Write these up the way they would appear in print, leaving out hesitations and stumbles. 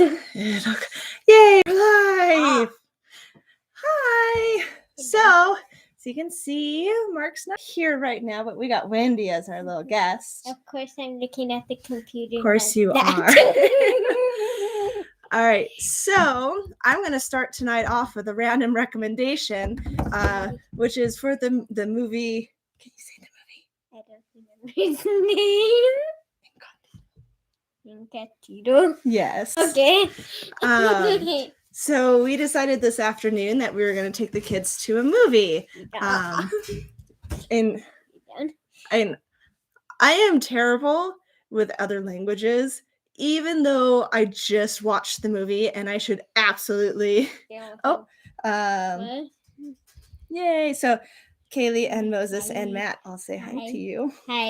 Yay, live! Hi! So you can see, Mark's not here right now, but we got Wendy as our little guest. Of course, I'm looking at the computer. Of course you are. All right, so I'm going to start tonight off with a random recommendation, which is for the movie. Can you say the movie? I don't remember his name. Incatito. Yes. Okay. So we decided this afternoon that we were going to take the kids to a movie. And I am terrible with other languages, even though I just watched the movie and I should absolutely. Yay! So Kaylee and Moses and Matt, I'll say hi to you. Hi.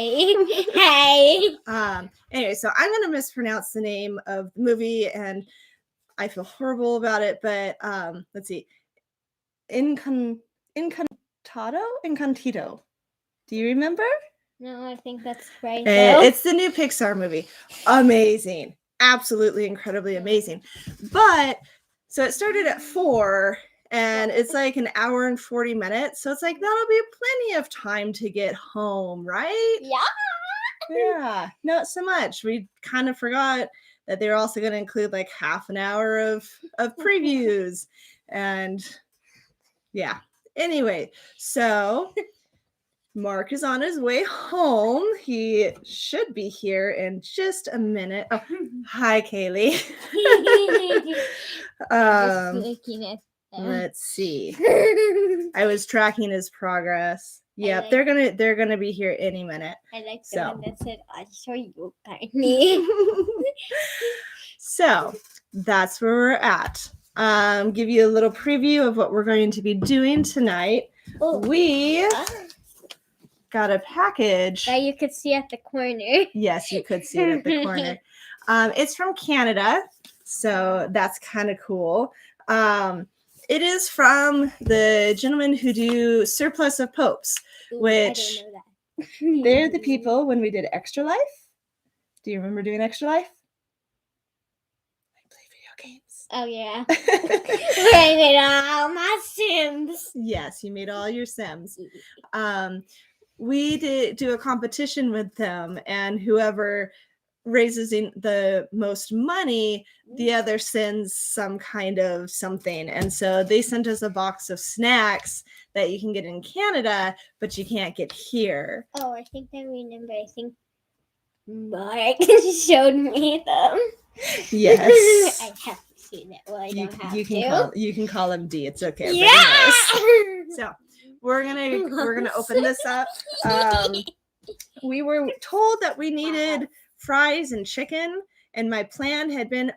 Anyway, so I'm going to mispronounce the name of the movie, and I feel horrible about it. But let's see, Incantito. Do you remember? No, I think that's right. It's the new Pixar movie. Amazing. Absolutely incredibly amazing. But so it started at 4 and it's like an hour and 40 minutes. So it's like that'll be plenty of time to get home, right? Yeah. Not so much. We kind of forgot that they're also going to include like half an hour of previews. And yeah. Anyway, so Mark is on his way home. He should be here in just a minute. Oh, hi, Kaylee. Let's see. I was tracking his progress. Yeah, they're gonna be here any minute. I like the one that said, "I'll show you, Tiny." So that's where we're at. Give you a little preview of what we're going to be doing tonight. We got a package that you could see at the corner. Yes, you could see it at the corner. It's from Canada, so that's kind of cool. It is from the gentlemen who do Surplus of Popes, which I don't know that. They're the people when we did Extra Life. Do you remember doing Extra Life? I play video games. Oh, yeah. I made all my Sims. Yes, you made all your Sims. We did do a competition with them, and whoever raises in the most money, the other sends some kind of something. And so they sent us a box of snacks that you can get in Canada, but you can't get here. Oh, I think I remember. I think Mark showed me them. Yes. I have to see that. Well, I don't have you can call him D. It's okay. Yeah. So we're gonna open this up. We were told that we needed fries and chicken, and my plan had been,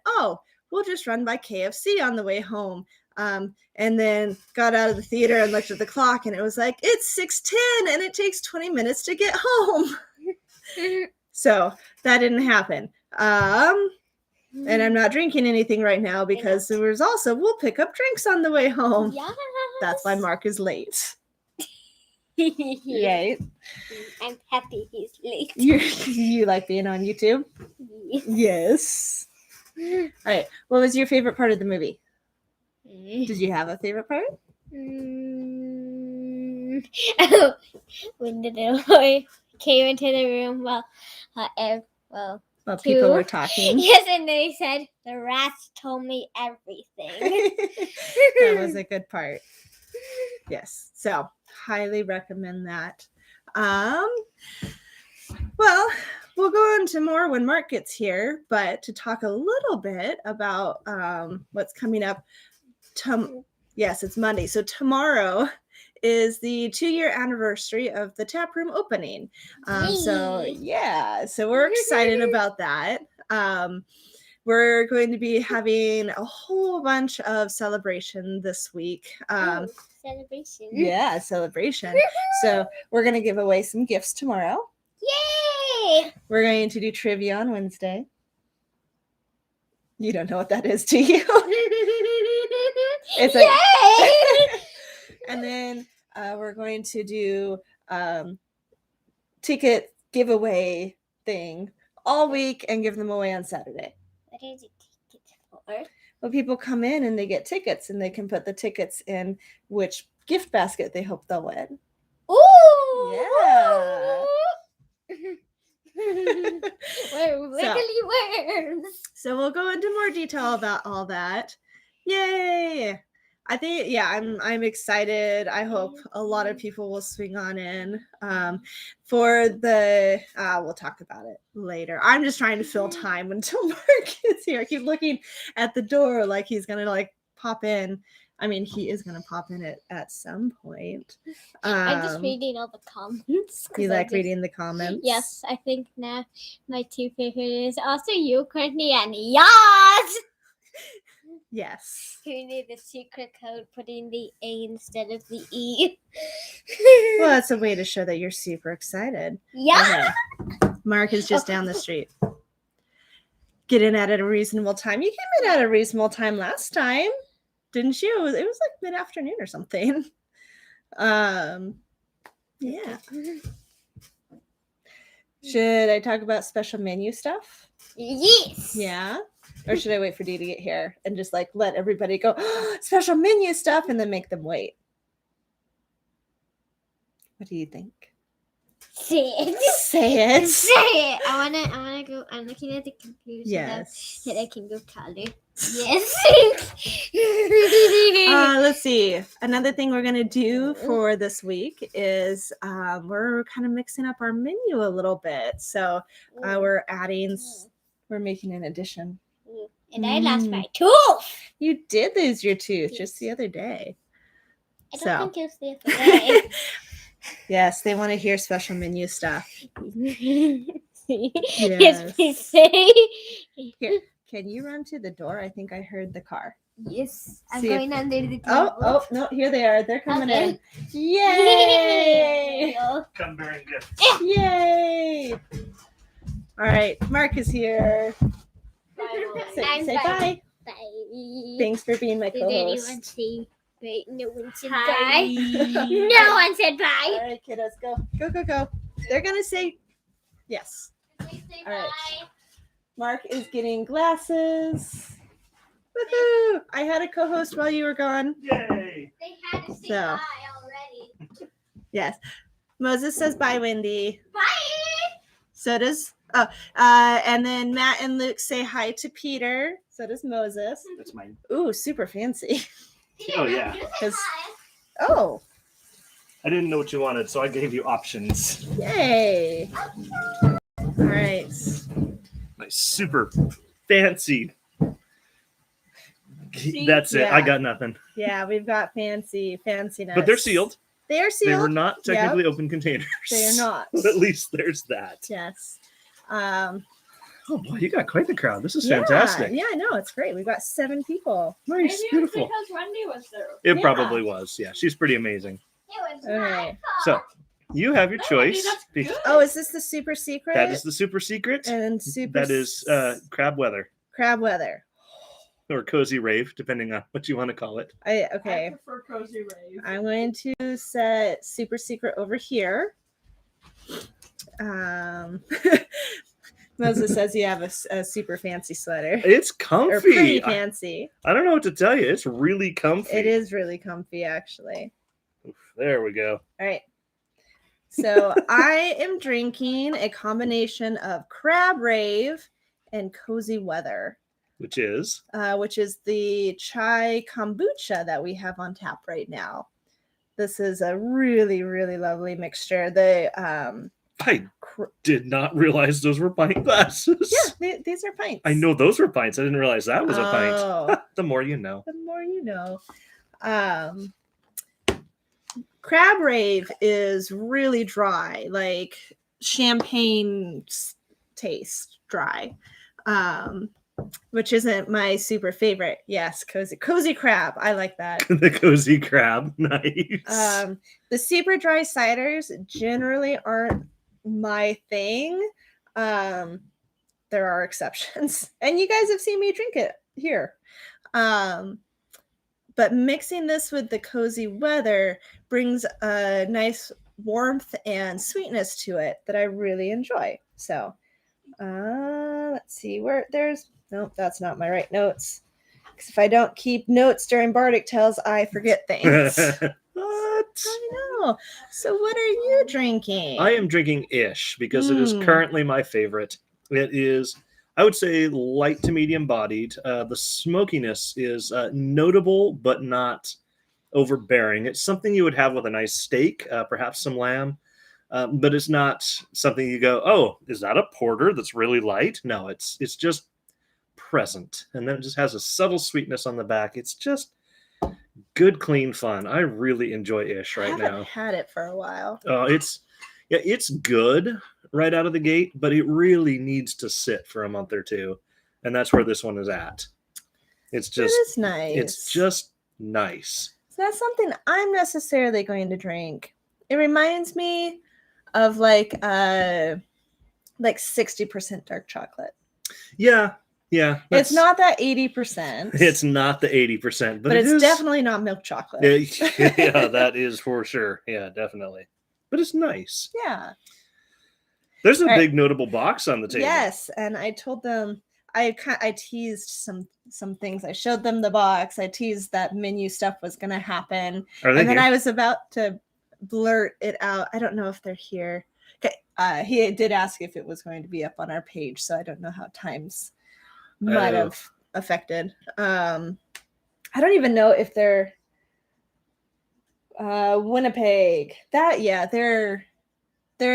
we'll just run by KFC on the way home. And then got out of the theater and looked at the clock, and it was like, it's 6:10 and it takes 20 minutes to get home. So that didn't happen. And I'm not drinking anything right now because there was also, we'll pick up drinks on the way home. Yes. That's why Mark is late. Right? I'm happy he's late. You like being on YouTube? Yes. All right. What was your favorite part of the movie? Did you have a favorite part? When the little boy came into the room while people were talking. Yes, and they said, the rats told me everything. That was a good part. Yes. So highly recommend that. Well, we'll go on to more when Mark gets here, but to talk a little bit about what's coming up. Yes, it's Monday. So tomorrow is the 2-year anniversary of the tap room opening. So we're excited about that. We're going to be having a whole bunch of celebration this week. Celebration. Yeah, celebration. So we're going to give away some gifts tomorrow. Yay! We're going to do trivia on Wednesday. You don't know what that is, do you? It's Yay! And then we're going to do ticket giveaway thing all week and give them away on Saturday. What is a ticket for? Well, people come in and they get tickets, and they can put the tickets in which gift basket they hope they'll win. Ooh! Yeah. We're wiggly worms. So we'll go into more detail about all that. Yay! I think, yeah, I'm excited. I hope a lot of people will swing on in. For the we'll talk about it later. I'm just trying to fill time until Mark is here. I keep looking at the door like he's gonna like pop in. I mean, he is gonna pop in at some point. I'm just reading all the comments. You like reading the comments? Yes, I think now my two favorite is also you, Courtney, and Yas. Yes. Who knew the secret code putting the A instead of the E? Well, that's a way to show that you're super excited. Yeah. Okay. Mark is just down the street. Get in at a reasonable time. You came in at a reasonable time last time, didn't you? It was like mid-afternoon or something. Yeah. Should I talk about special menu stuff? Yes. Yeah. Or should I wait for Dee to get here and just like let everybody go, special menu stuff, and then make them wait? What do you think? Say it. Say it. Say it. I wanna go. I'm looking at the computer Yes. so that I can go color. Yes. Let's see. Another thing we're gonna do for this week is we're kind of mixing up our menu a little bit. So we're making an addition. And I lost my tooth. You did lose your tooth just the other day. I don't think it was the other day. Yes, they want to hear special menu stuff. Yes, please say. Here, can you run to the door? I think I heard the car. Yes, I'm See going under the table. Oh, no, here they are. They're coming in. Yay! Yay! Come bearing gifts. Yay! All right, Mark is here. Say bye. Bye. Thanks for being my Did anyone co-host. say bye? No one said Hi. bye. No one said All bye. right, kiddos, go. They're gonna say yes. Please say All right. bye. Mark is getting glasses. Woohoo! I had a co-host while you were gone. Yay! They had to say So. bye already. Yes. Moses says bye, Wendy. Bye. So does and then Matt and Luke say hi to Peter. So does Moses. That's mine. Ooh, super fancy. Oh, yeah. You say 'Cause- bye. Oh, I didn't know what you wanted, so I gave you options. yay! All right. My super fancy. That's it. Yeah. I got nothing. Yeah, we've got fanciness. But they're sealed. They are sealed. They were not technically open containers. They are not. But at least there's that. Yes. Oh boy, you got quite the crowd. This is Yeah, fantastic. Yeah, I know. It's great. We've got 7 people. Nice, beautiful. Because Wendy was there. It Yeah. probably was. Yeah, she's pretty amazing. It was All my right. So you have your No, choice. that's Be- good. Oh, is this the super secret? That is the super secret. and super That is crab weather crab weather. or cozy rave, depending on what you want to call it. I Okay. prefer cozy rave. I'm going to set super secret over here. Moses says you have a super fancy sweater. It's Or pretty comfy. fancy. I don't know what to tell you. It's really comfy. It is really comfy, actually. Oof, there we go. All right. So I am drinking a combination of Crab Rave and Cozy Weather, Which is which is the chai kombucha that we have on tap right now. This is a really, really lovely mixture. I did not realize those were pint glasses. Yeah, these are pints. I know those were pints. I didn't realize that was a Oh. pint. The more you know. The more you know. Crab Rave is really dry, like champagne taste dry, which isn't my super favorite. Yes, cozy crab. I like that. The cozy crab. Nice. The super dry ciders generally aren't my thing. There are exceptions, and you guys have seen me drink it here. But mixing this with the cozy weather brings a nice warmth and sweetness to it that I really enjoy. So let's see where nope, that's not my right notes. 'Cause if I don't keep notes during Bardic Tales, I forget things. What? I know. So what are you drinking? I am drinking Ish because it is currently my favorite. It is, I would say, light to medium bodied. The smokiness is notable, but not overbearing. It's something you would have with a nice steak, perhaps some lamb, but it's not something you go, oh, is that a porter that's really light? No, it's just present. And then it just has a subtle sweetness on the back. It's just good, clean fun. I really enjoy Ish I right haven't now. had it for a while. Oh, it's good right out of the gate, but it really needs to sit for a month or two, and that's where this one is at. It's That just is nice. it's just nice. It's not something I'm necessarily going to drink. It reminds me of like 60% dark chocolate. Yeah. It's not that 80%. It's not the 80%, but it's definitely not milk chocolate. Yeah, that is for sure. Yeah, definitely. But it's nice. Yeah. There's a big notable box on the table. Yes, and I told them I teased some things. I showed them the box. I teased that menu stuff was going to happen, Are they and then here? I was about to blurt it out. I don't know if they're here. Okay, he did ask if it was going to be up on our page, so I don't know how times might have affected. I don't even know if they're Winnipeg. They're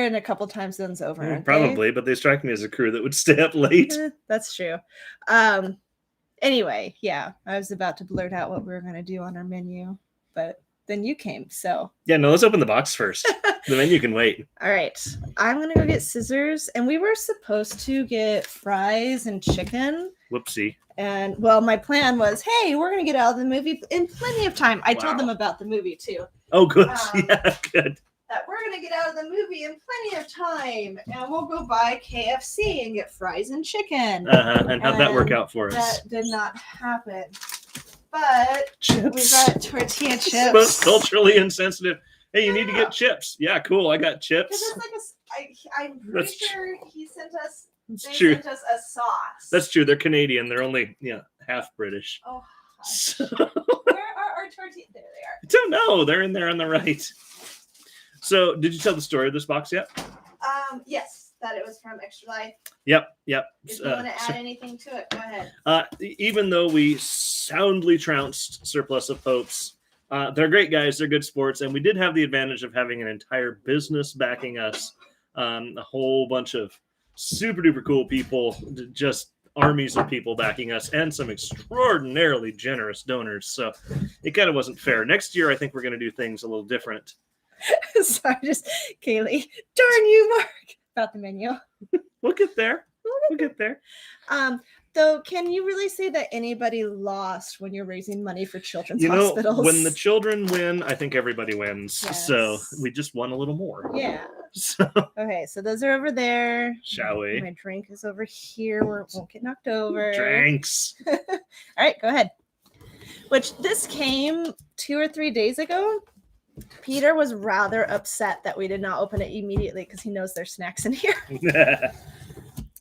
in a couple time zones over. Aren't Probably, but they strike me as a crew that would stay up late. That's true. Anyway, yeah, I was about to blurt out what we were going to do on our menu, but then you came, so. Yeah, no, let's open the box first. The menu can wait. All right, I'm going to go get scissors, and we were supposed to get fries and chicken. Whoopsie. And, well, my plan was, hey, we're going to get out of the movie in plenty of time. I told them about the movie, too. Oh, good. Yeah, good. That we're going to get out of the movie in plenty of time, and we'll go buy KFC and get fries and chicken. And how'd that work out for us? That did not happen. But Chips. we got tortilla chips. Most culturally insensitive. Hey, you need to get chips. Yeah, cool. I got chips. Because it's like I'm pretty sure he sent us. That's They true. sent us a sauce. That's true. They're Canadian. They're only half British. Oh, So, where are our tortillas? There they are. I don't know. They're in there on the right. So, did you tell the story of this box yet? Yes, that it was from Extra Life. Yep. If you want to add anything to it, go ahead. Even though we soundly trounced Surplus of Popes, they're great guys. They're good sports, and we did have the advantage of having an entire business backing us. A whole bunch of super duper cool people, just armies of people backing us, and some extraordinarily generous donors. So it kind of wasn't fair. Next year, I think we're going to do things a little different. Sorry, just Kaylee. Darn you, Mark. About the menu. We'll get there. We'll get there. Though, can you really say that anybody lost when you're raising money for children's You know, hospitals? when the children win, I think everybody wins. Yes. So we just won a little more. Yeah. So, Okay, so those are over there. shall we? My drink is over here where it won't get knocked over. Drinks. All right, go ahead. Which this came 2 or 3 days ago. Peter was rather upset that we did not open it immediately because he knows there's snacks in here.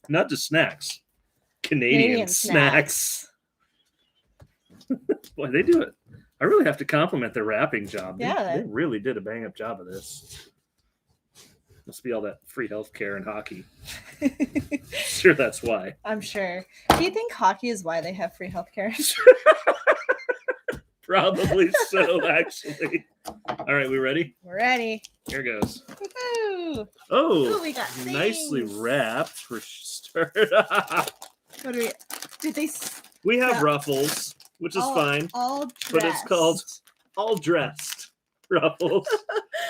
Not just snacks. Canadian snacks. Boy, they do it. I really have to compliment their wrapping job. Yeah. They really did a bang up job of this. Must be all that free healthcare and hockey. Sure, that's why. I'm sure. Do you think hockey is why they have free healthcare? Probably so, actually. All right, we ready? We're ready. Here goes. Woo-hoo. Oh, Ooh, we got nicely things. wrapped for start. What do we? Did they? We have Yeah. ruffles, which is fine, All dressed. but it's called all dressed ruffles.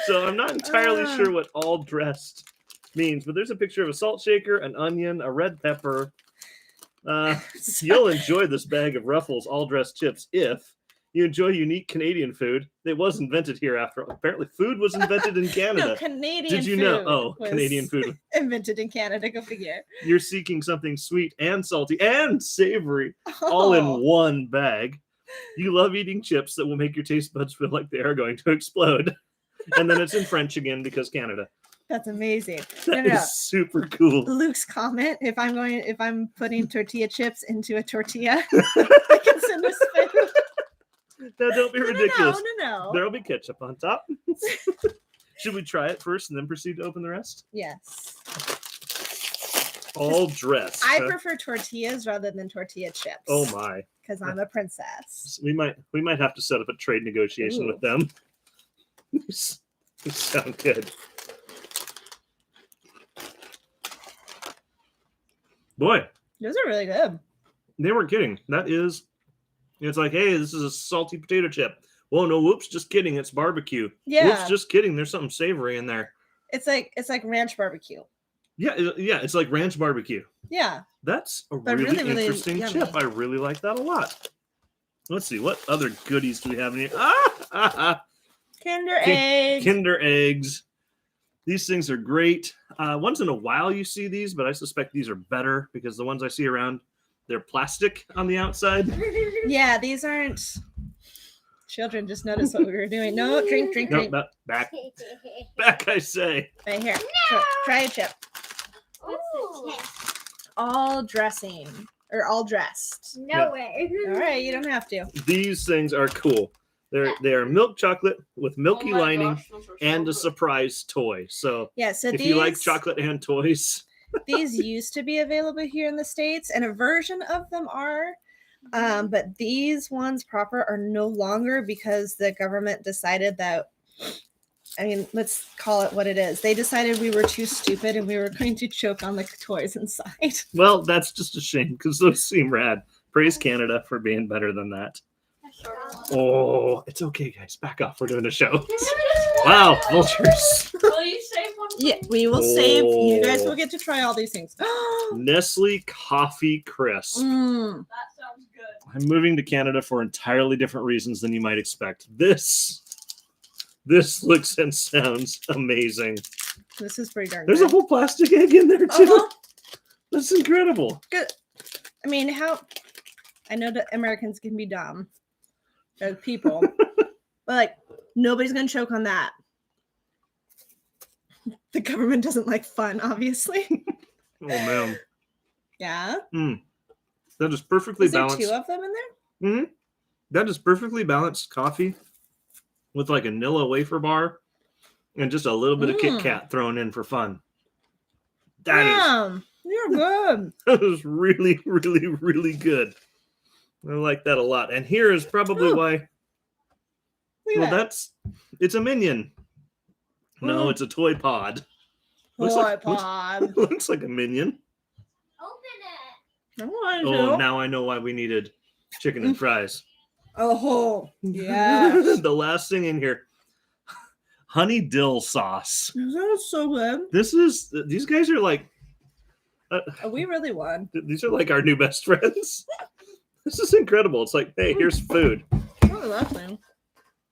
So I'm not entirely sure what all dressed means, but there's a picture of a salt shaker, an onion, a red pepper. You'll enjoy this bag of Ruffles all dressed chips if you enjoy unique Canadian food. It was invented here after all. Apparently food was invented in Canada. No, Canadian Did you food know? Oh, was Canadian food. invented in Canada. Go figure. You're seeking something sweet and salty and savory all in Oh, one bag. You love eating chips that will make your taste buds feel like they are going to explode. And then it's in French again because Canada. that's amazing. That No. is super cool. Luke's comment: if I'm putting tortilla chips into a tortilla, I can send this don't be ridiculous. No. There'll be ketchup on top. Should we try it first and then proceed to open the rest? Yes. All dressed. I huh? prefer tortillas rather than tortilla chips. Oh my. Because I'm a princess. We might have to set up a trade negotiation Ooh. with them. These sound good. Boy, Those are really good. they weren't kidding. It's like, hey, this is a salty potato chip. Whoa, no, whoops, just kidding. It's barbecue. Yeah. Whoops, just kidding. There's something savory in there. It's like ranch barbecue. Yeah, it's like ranch barbecue. Yeah. That's a But really, really interesting yummy. chip. I really like that a lot. Let's see, what other goodies do we have in here? Kinder eggs. Kinder eggs. These things are great. Once in a while you see these, but I suspect these are better because the ones I see around, they're plastic on the outside. Yeah, these aren't. Children just noticed what we were doing. No, drink. No, back, I say. Right here. Try a chip. What's the test? All dressing. Or all dressed. Nowhere. All right, you don't have to. These things are cool. They are milk chocolate with milky Oh my lining gosh, those are so and a good. surprise toy. So Yeah, so if these you like chocolate and toys, these used to be available here in the States, and a version of them are. But these ones proper are no longer because the government decided that, I mean, let's call it what it is. They decided we were too stupid and we were going to choke on the toys inside. well, that's just a shame because those seem rad. Praise Canada for being better than that. Oh, it's okay, guys. Back off. We're doing a show. Wow, vultures. Will you save one? Yeah, we will save. You guys Oh. will get to try all these things. Nestle Coffee Crisp. Mm. That sounds good. I'm moving to Canada for entirely different reasons than you might expect. This looks and sounds amazing. This is pretty darn There's a good. whole plastic egg in there too. Uh-huh. That's incredible. Good. I mean, I know that Americans can be dumb as people, but like nobody's gonna choke on that. The government doesn't like fun, obviously. Oh man, Yeah. that is perfectly Is there balanced. two of them in there? That is perfectly balanced coffee with like a Nilla wafer bar and just a little bit of Kit Mm. Kat thrown in for fun. That You're good. is really, really, really good. I like that a lot. And here is probably Ooh. why. Look Well, at it's a minion. No, Mm. it's a toy pod. that. looks Toy like- pod. Looks like a minion. Open it. I want Oh, to. now I know why we needed chicken and fries. Oh, yes. The last thing in here, honey dill sauce. That is so good. These guys are like, We really won. these are like our new best friends. This is incredible. It's like, hey, here's food. Oh, that thing.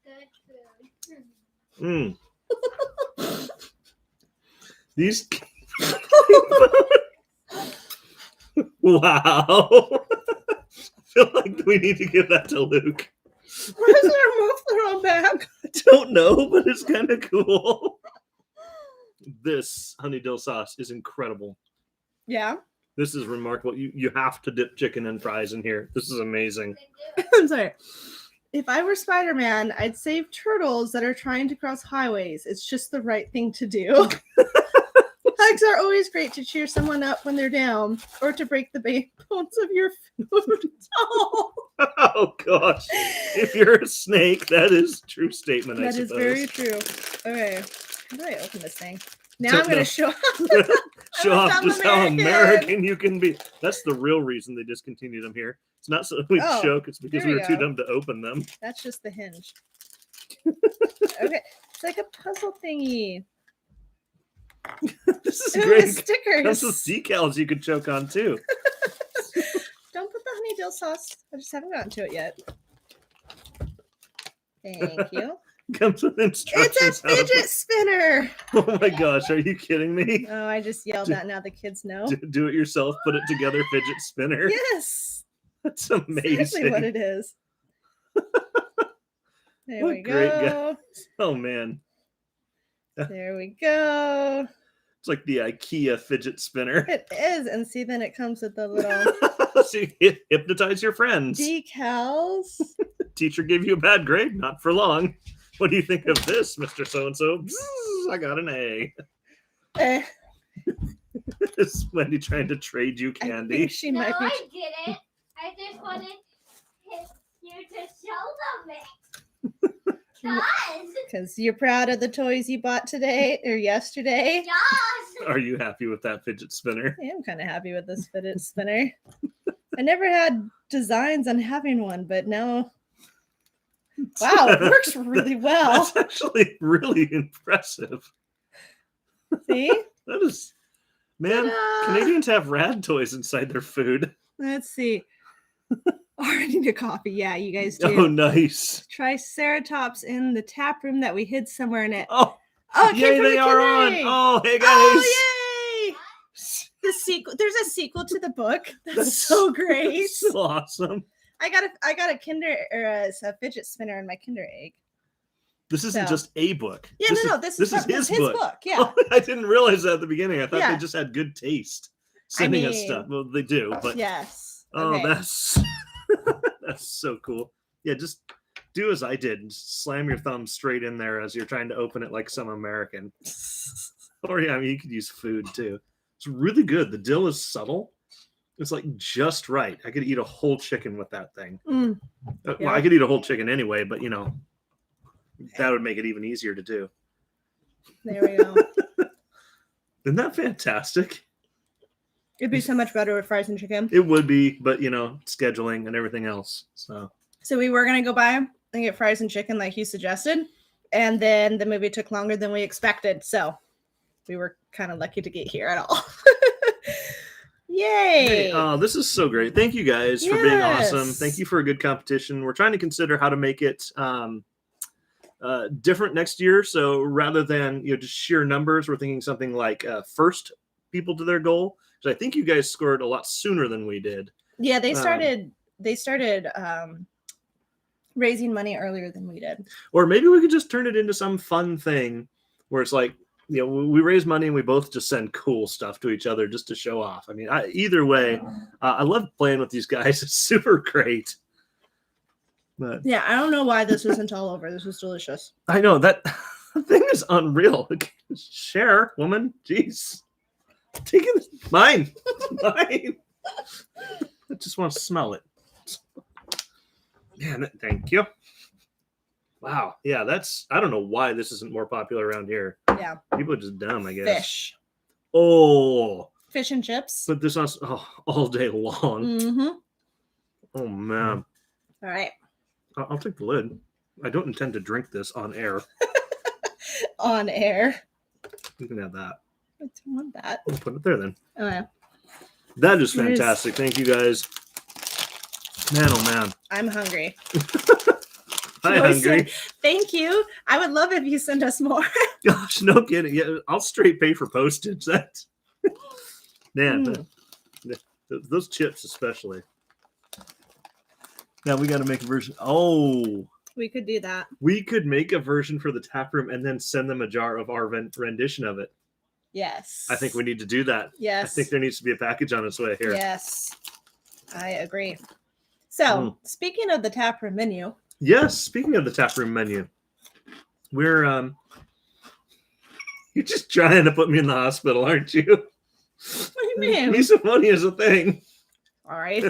Good food. These. Wow. I feel like we need to give that to Luke. Why is there a muffler on back? I don't know, but it's kind of cool. This honey dill sauce is incredible. Yeah. This is remarkable. You have to dip chicken and fries in here. This is amazing. I'm sorry. If I were Spider-Man, I'd save turtles that are trying to cross highways. It's just the right thing to do. Hugs are always great to cheer someone up when they're down or to break the bones of your food. Oh, Oh gosh. If you're a snake, that is a true statement, I that is suppose. very true. Okay. How do I open this thing? Now So- I'm going no. to show Show I'm a off dumb just how American. American you can be. That's the real reason they discontinued them here. It's not so we Oh, choke, it's because there we we were too go. dumb to open them. That's just the hinge. Okay. It's like a puzzle thingy. This is Ooh, great. stickers. Comes with decals you could choke on too. Don't put the honey dill sauce. I just haven't gotten to it yet. Thank you. Comes with instructions. It's a how to fidget spinner. put- Oh my gosh, are you kidding me? Oh, I just yelled that. Now the kids know. Do it yourself, put it together fidget spinner. Yes. That's Exactly amazing. what it is. There What we great go. Oh man. There we go. It's like the IKEA fidget spinner. It is. And see, then it comes with the little So you hypnotize your friends. decals. Teacher gave you a bad grade? Not for long. What do you think of this, Mr. So-and-so? I got an A. Eh, Is Wendy trying to trade you I candy? think she No, might be. I didn't. I just wanted you to show them it. Yes. Because you're proud of the toys you bought today or yesterday. Yes. Are you happy with that fidget spinner? I am kind of happy with this fidget spinner. I never had designs on having one, but now, wow, it works really well. That's actually really impressive. See? That is, man, Ta-da! Canadians have rad toys inside their food. Let's see. I need a coffee. Yeah, you guys do. Oh, nice. Triceratops in the tap room that we hid somewhere in it. Oh, Oh, it came yay, from they the are on. Kinder Egg. Oh, hey, guys. Oh, yay! The sequel. There's a sequel to the book. That's so great. That's so awesome. I got a Kinder or a fidget spinner in my Kinder Egg. This isn't So- just a book. Yeah, this is his his book. Yeah. Oh, I didn't realize that at the beginning. I thought Yeah. they just had good taste sending us mean, stuff. Well, they do, but Yes. oh, Okay. that's that's so cool. Yeah, just do as I did and slam your thumb straight in there as you're trying to open it like some American. Or yeah, I mean, you could use food too. It's really good. The dill is subtle. It's like just right. I could eat a whole chicken with that thing. Mm, Well, Yeah. I could eat a whole chicken anyway, but you know, that would make it even easier to do. there we go. Isn't that fantastic? It'd be so much better with fries and chicken. It would be, but you know, scheduling and everything else. So So we were gonna go by and get fries and chicken like you suggested, and then the movie took longer than we expected. So we were kind of lucky to get here at all. Yay! hey, oh, this is so great. Thank you guys for being awesome. Yes. Thank you for a good competition. We're trying to consider how to make it different next year. So rather than just sheer numbers, we're thinking something like first people to their goal. Because I think you guys scored a lot sooner than we did. Yeah, they started raising money earlier than we did. Or maybe we could just turn it into some fun thing where it's like, we raise money and we both just send cool stuff to each other just to show off. I mean, either way, I love playing with these guys. It's super great. But Yeah, I don't know why this isn't all over. This was delicious. I know that thing is unreal. Share, woman. Jeez. Take it. Mine. Mine. I just want to smell it. Man, thank you. Wow. Yeah, I don't know why this isn't more popular around here. Yeah. People are just dumb, I guess. Fish. Oh, Fish and chips. put this on all day long. Mm-hmm. Oh, man. All right. I'll take the lid. I don't intend to drink this on air. On air. You can have that. I don't want that. I'll put it there then. Oh, yeah. That is It is- fantastic. Thank you guys. Man, oh man. I'm hungry. Hi, Joy hungry. Thank you. I would love if you send us more. Gosh, no kidding. Yeah, I'll straight pay for postage. That man, those chips especially. Now we got to make a version. Oh, We could do that. we could make a version for the tap room and then send them a jar of our rendition of it. Yes. I think we need to do that. Yes. I think there needs to be a package on its way here. Yes. I agree. So, speaking of the taproom menu, Yes, speaking of the tap room menu, we're you're just trying to put me in the hospital, aren't you? what do you mean? Misophonia is a thing. All right.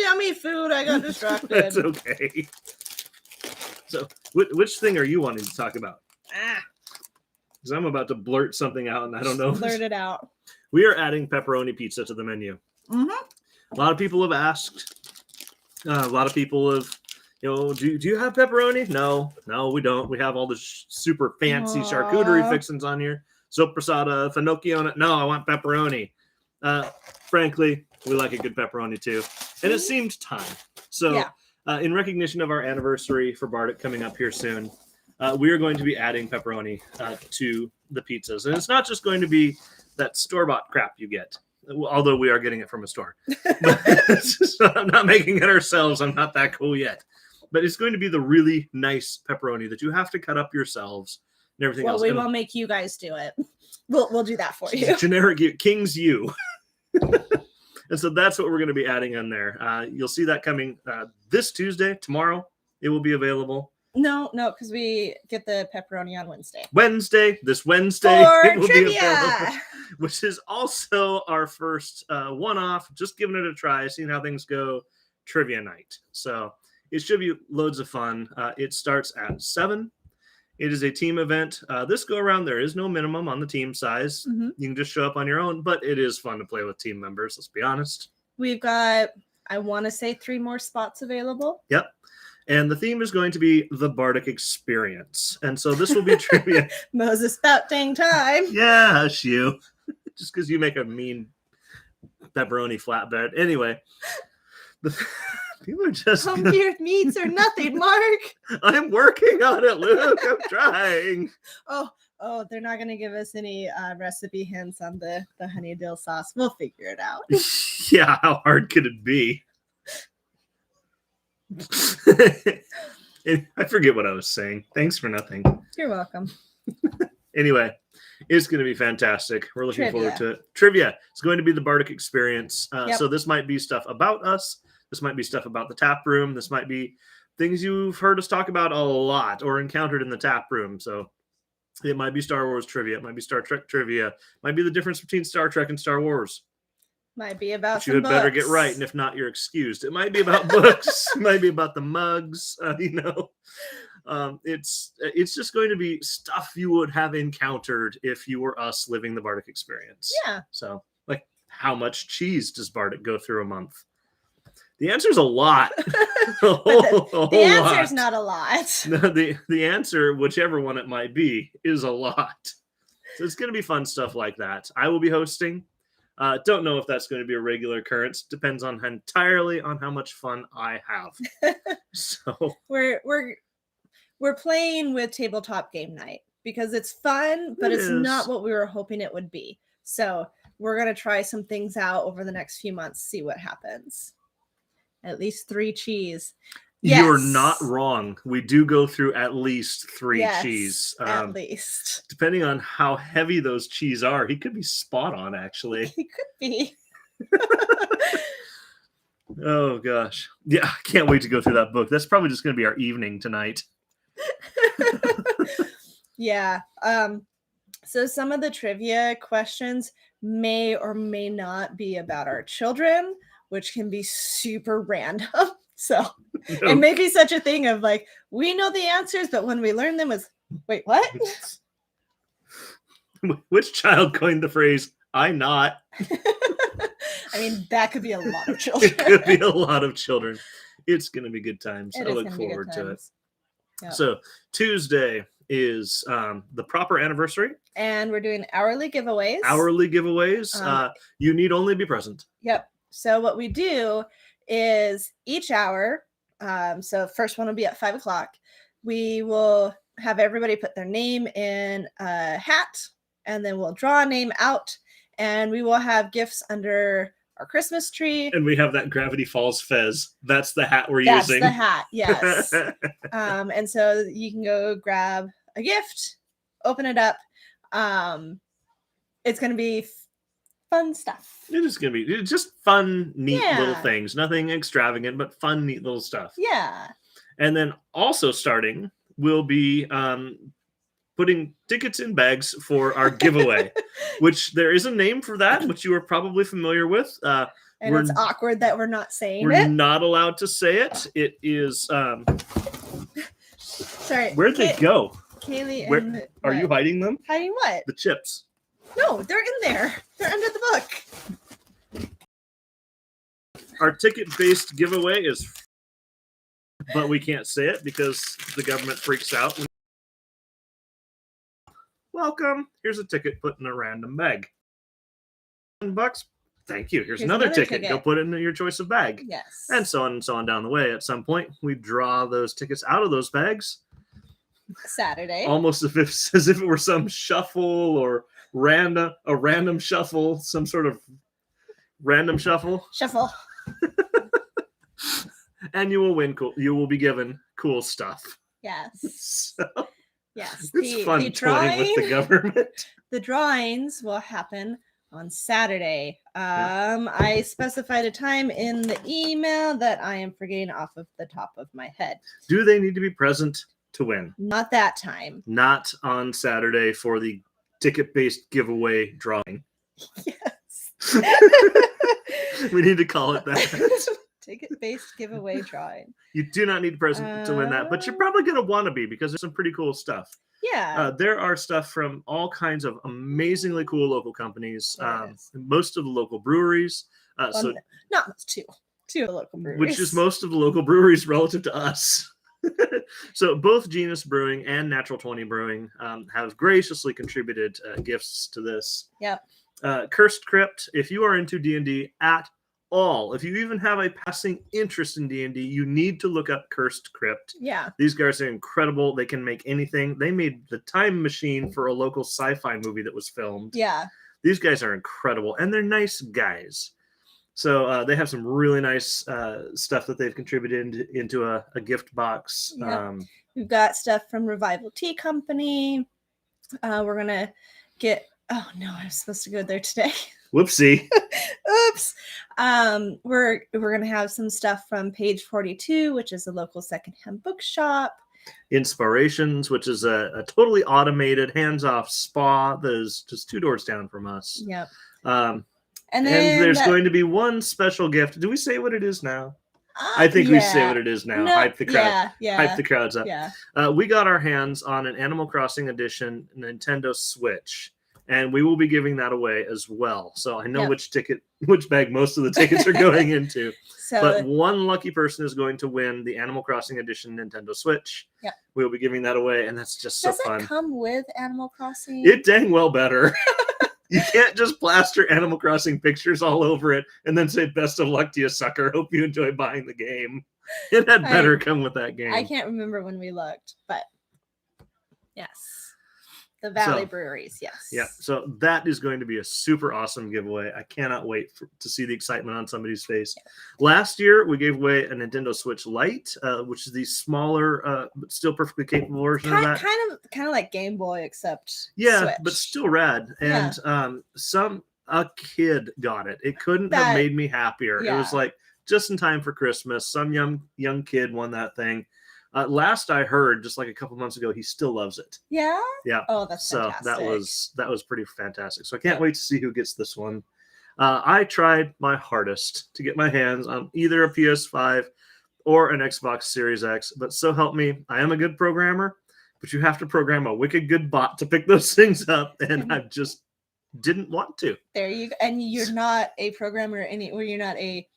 Yummy food. I got distracted. That's okay. So, which thing are you wanting to talk about? Ah, Because I'm about to blurt something out, and I don't know. blurt it out. We are adding pepperoni pizza to the menu. Mm-hmm. A lot of people have asked. A lot of people have, do you have pepperoni? No, we don't. We have all the super fancy charcuterie Aw. fixings on here. Soppressata, finocchio on it. No, I want pepperoni. Frankly, we like a good pepperoni too. And it seemed time. So Yeah. in recognition of our anniversary for Bardic coming up here soon, we are going to be adding pepperoni to the pizzas. And it's not just going to be that store-bought crap you get, although we are getting it from a store. So I'm not making it ourselves. I'm not that cool yet. But it's going to be the really nice pepperoni that you have to cut up yourselves and everything Well, else. we And won't make you guys do it. We'll do that for you. generic King's U. And so that's what we're going to be adding in there. You'll see that coming this Tuesday. Tomorrow, it will be available. No, because we get the pepperoni on Wednesday. This Wednesday, For it will be trivia! available, which is also our first one-off, just giving it a try, seeing how things go, trivia night. So it should be loads of fun. It starts at 7. It is a team event. This go around, there is no minimum on the team size. Mhm. You can just show up on your own, but it is fun to play with team members, let's be honest. We've got, I want to say, 3 more spots available. Yep. And the theme is going to be the Bardic Experience. And so this will be trivia. Moses, about dang time. Yeah, hush you. Just because you make a mean pepperoni flatbread. Anyway, people are just... Weird meats or nothing, Mark. I'm working on it, Luke. I'm trying. Oh, they're not going to give us any recipe hints on the honey dill sauce. We'll figure it out. Yeah, how hard could it be? I forget what I was saying. Thanks for nothing. You're welcome. Anyway, it's going to be fantastic. We're looking Trivia. forward to it. Trivia. It's going to be the Bardic Experience. Yep. So this might be stuff about us. This might be stuff about the tap room. This might be things you've heard us talk about a lot or encountered in the tap room. So it might be Star Wars trivia. It might be Star Trek trivia. It might be the difference between Star Trek and Star Wars. Might be about But you some had better books. get right, and if not, you're excused. It might be about books. It might be about the mugs. It's just going to be stuff you would have encountered if you were us living the Bardic Experience. Yeah. So, like, how much cheese does Bardic go through a month? The answer's a lot. The answer's not a lot. No, the answer, whichever one it might be, is a lot. So it's going to be fun stuff like that. I will be hosting. Don't know if that's going to be a regular occurrence. Depends on entirely on how much fun I have. So We're playing with tabletop game night because it's fun, but it's not what we were hoping it would be. So we're going to try some things out over the next few months, see what happens. At least 3 cheese. You're Yes. not wrong. We do go through at least 3 Yes, cheese. at least. Depending on how heavy those cheese are, he could be spot on, actually. He could be. Oh, gosh. Yeah, I can't wait to go through that book. That's probably just going to be our evening tonight. Yeah. So some of the trivia questions may or may not be about our children, which can be super random. So it may be such a thing of like, we know the answers, but when we learn them, is wait, what? Which child coined the phrase, I not? I mean, that could be a lot of children. It could be a lot of children. It's going to be good times. It I is look gonna be good forward to it. times. Yep. So Tuesday is the proper anniversary. And we're doing hourly giveaways. Hourly giveaways. You need only be present. Yep. So what we do is each hour, so first one will be at 5 o'clock. We will have everybody put their name in a hat, and then we'll draw a name out, and we will have gifts under our Christmas tree. And we have that Gravity Falls fez. That's the hat we're That's using. the hat, yes. And so you can go grab a gift, open it up. It's going to be fun stuff. It is going to be just fun, neat little Yeah. things. Nothing extravagant, but fun, neat little stuff. Yeah. And then also starting, we'll be putting tickets in bags for our giveaway, which there is a name for that, which you are probably familiar with. And We're- it's awkward that we're not saying We're it. not allowed to say it. It is. Sorry. Where'd they go? Kaylee Where- and Are you what? hiding them? Hiding what? The chips. No, they're in there. They're under the book. Our ticket-based giveaway is, but we can't say it because the government freaks out. Welcome. Here's a ticket put in a random bag. $10. Thank you. Here's another ticket. Go put it in your choice of bag. Yes. And so on down the way. At some point, we draw those tickets out of those bags. Saturday. Almost as if it were some shuffle or a random shuffle, some sort of random shuffle. Shuffle. And you will win cool. You will be given cool stuff. Yes. So Yes. it's fun the toying with the government. The drawings will happen on Saturday. I specified a time in the email that I am forgetting off of the top of my head. Do they need to be present to win? Not that time. Not on Saturday for the ticket-based giveaway drawing. Yes. We need to call it that. Ticket-based giveaway drawing. You do not need present to win that, but you're probably going to want to be because there's some pretty cool stuff. Yeah. There are stuff from all kinds of amazingly cool local companies, most of the local breweries. So not two local breweries, which is most of the local breweries relative to us. So both Genus Brewing and Natural 20 Brewing have graciously contributed gifts to this. Yep. Cursed Crypt, if you are into D&D at all, if you even have a passing interest in D&D, you need to look up Cursed Crypt. Yeah. These guys are incredible. They can make anything. They made the time machine for a local sci-fi movie that was filmed. Yeah. These guys are incredible, and they're nice guys. So they have some really nice stuff that they've contributed into a gift box. Yep. We've got stuff from Revival Tea Company. We're going to get... Oh, no, I was supposed to go there today. Whoopsie. Oops. We're going to have some stuff from Page 42, which is a local secondhand bookshop. Inspirations, which is a totally automated, hands-off spa that is just 2 doors down from us. Yep. And there's going to be one special gift. Do we say what it is now? I think we say what it is now. No, Hype the crowd. Yeah. Hype the crowds up. Yeah. We got our hands on an Animal Crossing edition Nintendo Switch, and we will be giving that away as well. So I know which bag most of the tickets are going into. But one lucky person is going to win the Animal Crossing edition Nintendo Switch. Yeah. We'll be giving that away, and that's just so fun. Does it come with Animal Crossing? It dang well better. You can't just plaster Animal Crossing pictures all over it and then say, best of luck to you, sucker. Hope you enjoy buying the game. It had better come with that game. I can't remember when we looked, but yes. The Valley Breweries, yes. Yeah, so that is going to be a super awesome giveaway. I cannot wait to see the excitement on somebody's face. Yeah. Last year, we gave away a Nintendo Switch Lite, which is the smaller, but still perfectly capable version of that. Kind of like Game Boy, except Switch. But still rad. And a kid got it. It couldn't have made me happier. Yeah. It was like just in time for Christmas. Some young kid won that thing. Last I heard, just like a couple months ago, he still loves it. Yeah. Yeah. Oh, that's fantastic. that was pretty fantastic. So I can't wait to see who gets this one. I tried my hardest to get my hands on either a PS5 or an Xbox Series X, but so help me, I am a good programmer, but you have to program a wicked good bot to pick those things up, and I just didn't want to. There you go. And you're not a programmer you're not a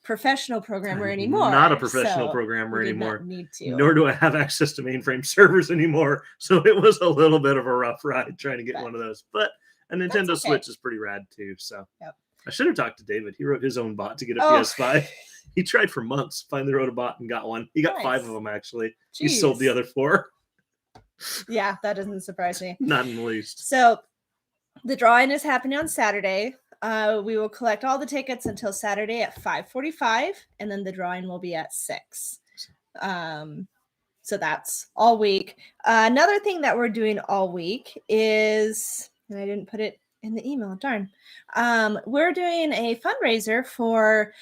professional programmer anymore. Not a professional programmer anymore. Not need to. Nor do I have access to mainframe servers anymore. So it was a little bit of a rough ride trying to get one of those. But a Nintendo Switch is pretty rad too. So I should have talked to David. He wrote his own bot to get a PS5. He tried for months, finally wrote a bot and got one. He got 5 of them actually. Jeez. He sold the other 4. Yeah, that doesn't surprise me. Not in the least. So the drawing is happening on Saturday. We will collect all the tickets until Saturday at 5:45, and then the drawing will be at 6. So that's all week. Another thing that we're doing all week is, and I didn't put it in the email, darn. We're doing a fundraiser for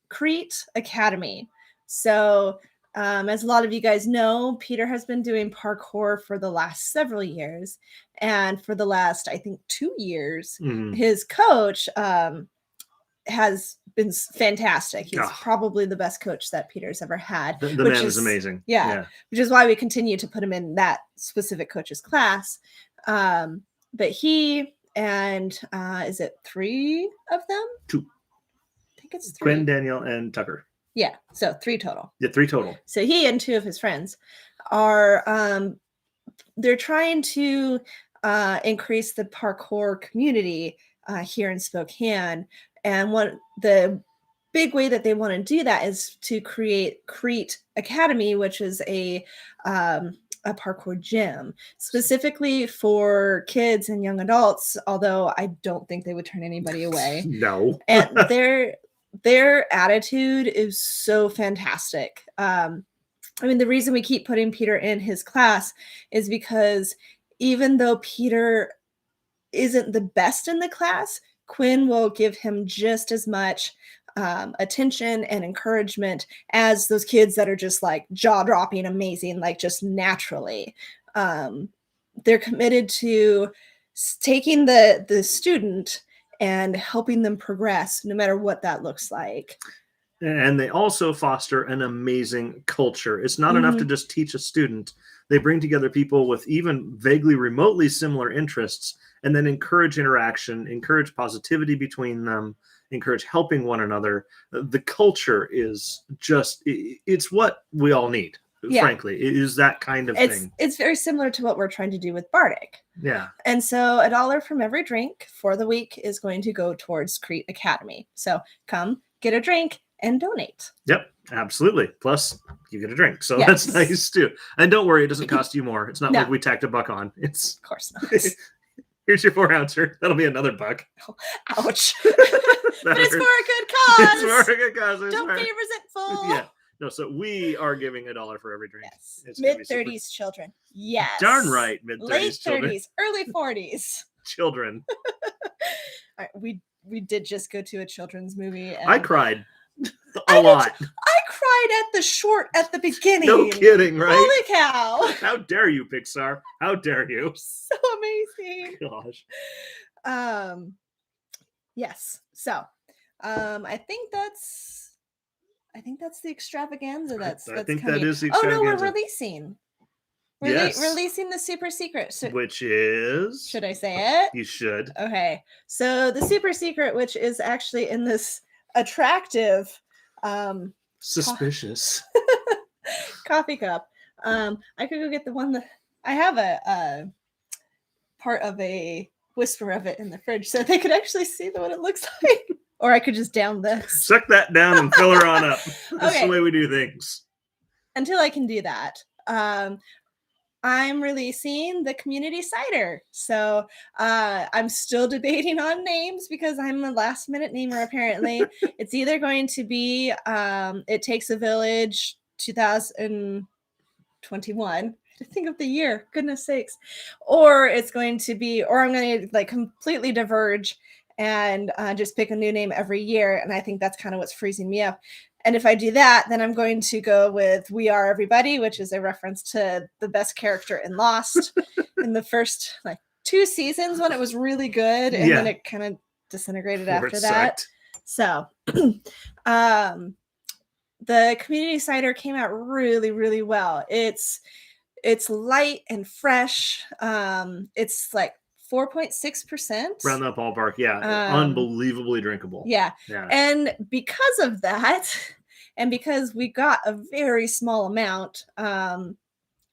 Crete Academy. So as a lot of you guys know, Peter has been doing parkour for the last several years. And for the last, I think, 2 years, his coach has been fantastic. He's probably the best coach that Peter's ever had. The man is amazing. Yeah, which is why we continue to put him in that specific coach's class. But he and is it 3 of them? 2. I think it's 3. Gwen, Daniel, and Tucker. Yeah, so 3 total. Yeah, 3 total. So he and 2 of his friends are they're trying to increase the parkour community here in Spokane. And the big way that they want to do that is to create Crete Academy, which is a parkour gym specifically for kids and young adults, although I don't think they would turn anybody away. No. And their attitude is so fantastic. I mean, the reason we keep putting Peter in his class is because even though Peter isn't the best in the class, Quinn will give him just as much attention and encouragement as those kids that are just like jaw-dropping amazing, like just naturally. They're committed to taking the student and helping them progress, no matter what that looks like. And they also foster an amazing culture. It's not enough to just teach a student. They bring together people with even vaguely, remotely similar interests, and then encourage interaction, encourage positivity between them, encourage helping one another. The culture is just, it's what we all need, frankly. It is that kind of thing. It's very similar to what we're trying to do with Bardic. Yeah. And so $1 from every drink for the week is going to go towards Crete Academy. So come get a drink and donate. Yep, absolutely. Plus, you get a drink. So Yes. that's nice too. And don't worry, it doesn't cost you more. It's not No. like we tacked $1 on. It's Of course not. here's your 4-ouncer. That'll be another $1. Ouch. That But it's hurts. for a good cause. It's for a good cause. That's Don't right. be resentful. Yeah. No, so we are giving $1 for every drink. Yes. It's gonna be super- Mid-30s children. Yes. Darn right, mid-30s Late children. 30s, early 40s. Children. All right, we did just go to a children's movie. And I cried I a did lot. I cried at the short at the beginning. No kidding, right? Holy cow. How dare you, Pixar? How dare you? So amazing. Gosh. Yes. So I think that's the extravaganza that's I think coming. that is the Oh no, we're extravaganza. releasing. Yes. Releasing the super secret. Which is... Should I say it? You should. Okay. So the super secret, which is actually in this attractive Suspicious. coffee cup. I could go get the one that I have a part of a whisper of it in the fridge so they could actually see what it looks like. Or I could just down this. Suck that down and fill her on up. That's Okay. the way we do things. Until I can do that. I'm releasing the community cider. So I'm still debating on names because I'm a last minute namer apparently. It's either going to be It Takes a Village 2021. To think of the year, goodness sakes. Or it's going to be, or I'm going to like completely diverge and just pick a new name every year. And I think that's kind of what's freezing me up. And if I do that, then I'm going to go with We Are Everybody, which is a reference to the best character in Lost in the first like 2 seasons when it was really good. And then it kind of disintegrated after that. So the community cider came out really, really well. It's light and fresh. It's like 4.6%. Around that ballpark, yeah. Unbelievably drinkable. Yeah. Yeah. And because of that, and because we got a very small amount,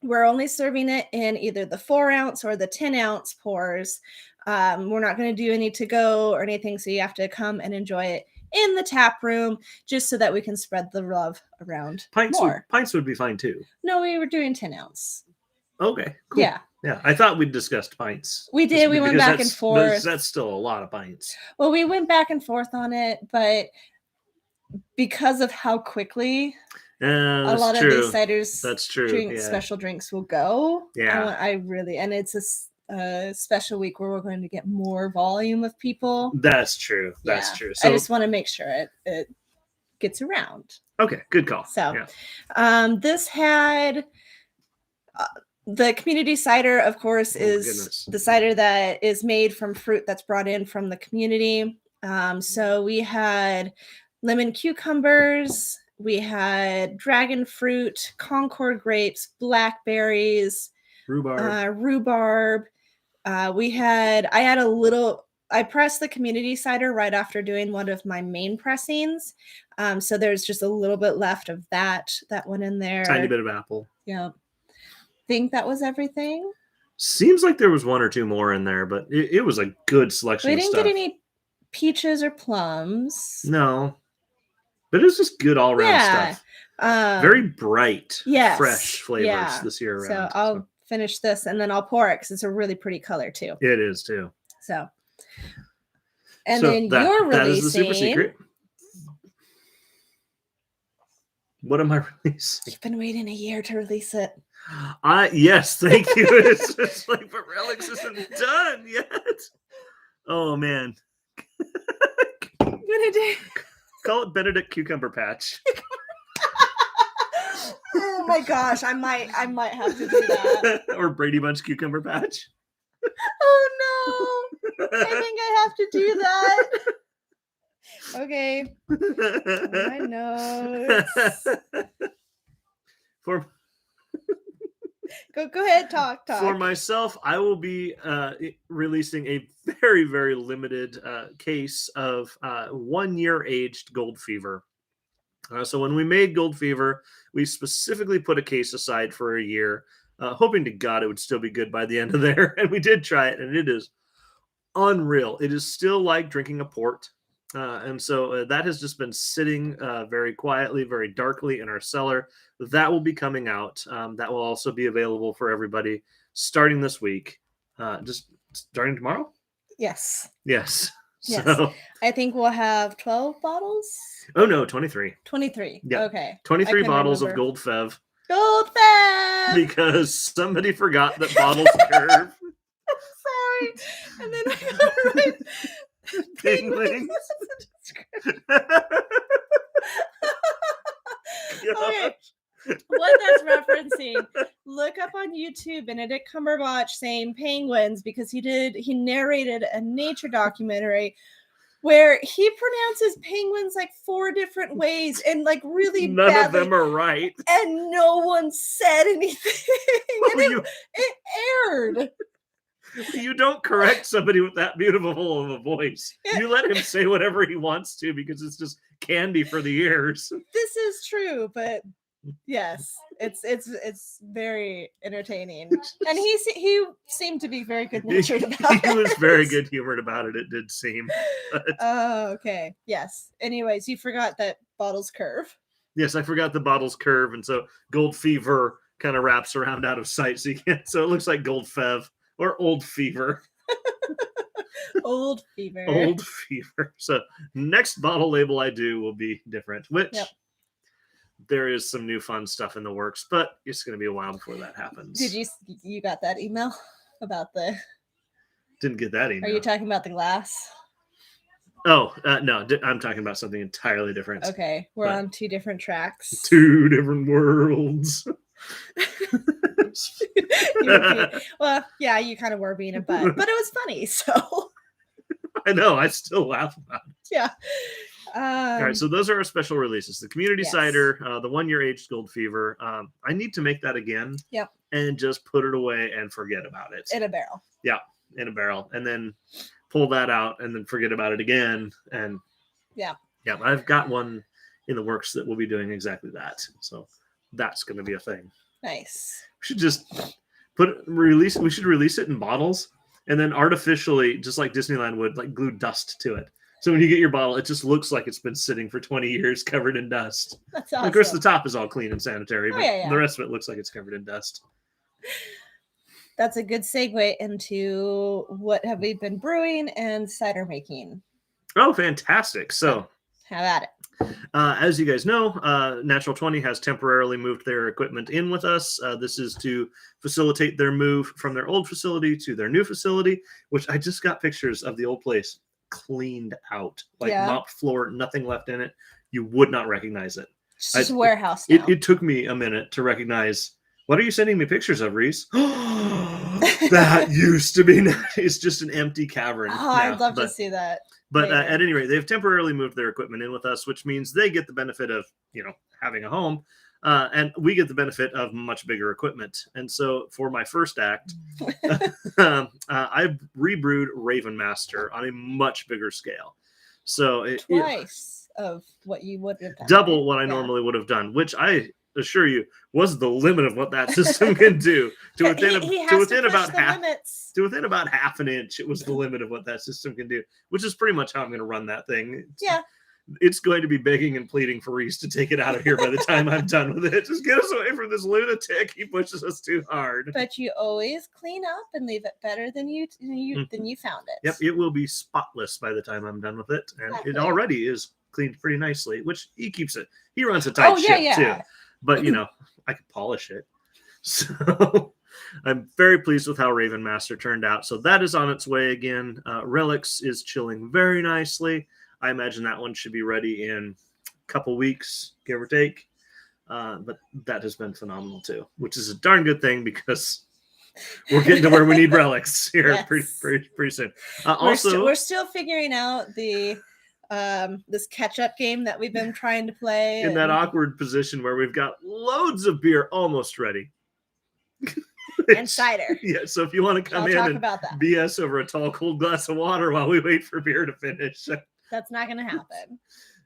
we're only serving it in either the 4-ounce or the 10-ounce pours. We're not going to do any to go or anything, so you have to come and enjoy it in the tap room just so that we can spread the love around more. Pints would be fine too. No, we were doing 10-ounce. Okay, cool. Yeah. Yeah, I thought we'd discussed pints. We did. We went back and forth. That's still a lot of pints. Well, we went back and forth on it, but because of how quickly a lot of these ciders, that's true. Special drinks will go. Yeah. And it's a special week where we're going to get more volume of people. That's true. That's true. So I just want to make sure it gets around. Okay, good call. So, this had. The community cider, of course, is the cider that is made from fruit that's brought in from the community. So we had lemon cucumbers, we had dragon fruit, Concord grapes, blackberries, rhubarb. I pressed the community cider right after doing one of my main pressings. So there's just a little bit left of that went in there. Tiny bit of apple. Yeah. Think that was everything. Seems like there was 1 or 2 more in there, but it was a good selection. We didn't get any peaches or plums. No, but it was just good all around stuff. Very bright, fresh flavors this year around. So I'll finish this and then I'll pour it because it's a really pretty color too. It is too. So, and then you're releasing. That is the super secret. What am I releasing? You've been waiting a year to release it. Yes, thank you. It's just like, but Relics isn't done yet. Oh man, Benedict. call it Benedict Cucumber Patch. Oh my gosh, I might have to do that. Or Brady Bunch Cucumber Patch. Oh no, I think I have to do that. Okay, my notes. For Go ahead, talk. For myself, I will be releasing a very, very limited case of 1 year aged Gold Fever. So when we made Gold Fever, we specifically put a case aside for a year, hoping to God it would still be good by the end of there. And we did try it, and it is unreal. It is still like drinking a port. And so that has just been sitting very quietly, very darkly in our cellar. That will be coming out. That will also be available for everybody starting this week. Just starting tomorrow? Yes. Yes. Yes. So, I think we'll have 12 bottles. oh no, 23. 23. Yeah. Okay. 23 couldn't bottles of remember. Gold Fev Gold Fab. because somebody forgot that bottles curve. Sorry. And then I got to write Penguins. Okay. What that's referencing, look up on YouTube Benedict Cumberbatch saying penguins because he narrated a nature documentary where he pronounces penguins like 4 different ways and like really None badly, of them are right. and no one said anything. And you, it aired. you don't correct somebody with that beautiful of a voice. Yeah. You let him say whatever he wants to because it's just candy for the ears. This is true, but yes, it's very entertaining, and he seemed to be very good natured about it. He was very good humored about it. It did seem. Oh, okay. Yes. Anyways, you forgot that bottles curve. Yes, I forgot the bottles curve, and so Gold Fever kind of wraps around out of sight, so you can't. So it looks like Gold Fev or Old Fever. Old Fever. Old Fever. So next bottle label I do will be different, which. Yep. There is some new fun stuff in the works, but it's going to be a while before that happens. Did you got that email about the? Didn't get that email. Are you talking about the glass? Oh no, I'm talking about something entirely different. Okay, we're But- on 2 different tracks. 2 different worlds. Well, yeah, you kind of were being a butt, but it was funny. So I know, I still laugh about it. yeah. All right, so those are our special releases: the Community Yes. Cider, the 1 year aged Gold Fever. I need to make that again. Yep. And just put it away and forget about it In a barrel. in a barrel, and then pull that out and then forget about it again. And Yeah. I've got one in the works that will be doing exactly that. So that's going to be a thing. Nice. We should just release it in bottles and then artificially, just like Disneyland would, like glue dust to it. So when you get your bottle, it just looks like it's been sitting for 20 years covered in dust. That's awesome. Of course, the top is all clean and sanitary, but yeah. the rest of it looks like it's covered in dust. That's a good segue into what have we been brewing and cider making. Oh, fantastic. So Have at it. as you guys know, Natural 20 has temporarily moved their equipment in with us. This is to facilitate their move from their old facility to their new facility, which I just got pictures of the old place cleaned out, like Yeah. mop floor, nothing left in it. You would not recognize it. It's just I- a warehouse now. It took me a minute to recognize. What are you sending me pictures of, Reese? That used to be nice. It's just an empty cavern. Oh, I'd now, love but- to see that. But later. at any rate, they've temporarily moved their equipment in with us, which means they get the benefit of, having a home, and we get the benefit of much bigger equipment. And so for my first act, I rebrewed Raven Master on a much bigger scale. So Twice of what you would have done. double what I Yeah. normally would have done, which I assure you was the limit of what that system can do. To within, he has to within push about the half. limits. To within about half an inch, it was the limit of what that system can do, which is pretty much how I'm going to run that thing. Yeah. It's going to be begging and pleading for Reese to take it out of here by the time I'm done with it. Just get us away from this lunatic. He pushes us too hard. But you always clean up and leave it better than you found it. Yep, it will be spotless by the time I'm done with it. And Exactly. it already is cleaned pretty nicely, which he keeps it. He runs a tight ship too. But, I could polish it. So I'm very pleased with how Raven Master turned out. So that is on its way again. Relics is chilling very nicely. I imagine that one should be ready in a couple weeks, give or take. But that has been phenomenal too, which is a darn good thing because we're getting to where we need relics here Yes. pretty soon. We're still figuring out the this catch-up game that we've been trying to play. In that awkward position where we've got loads of beer almost ready. And cider. Yeah, so if you want to come I'll in talk and about that. BS over a tall, cold glass of water while we wait for beer to finish, That's not going to happen.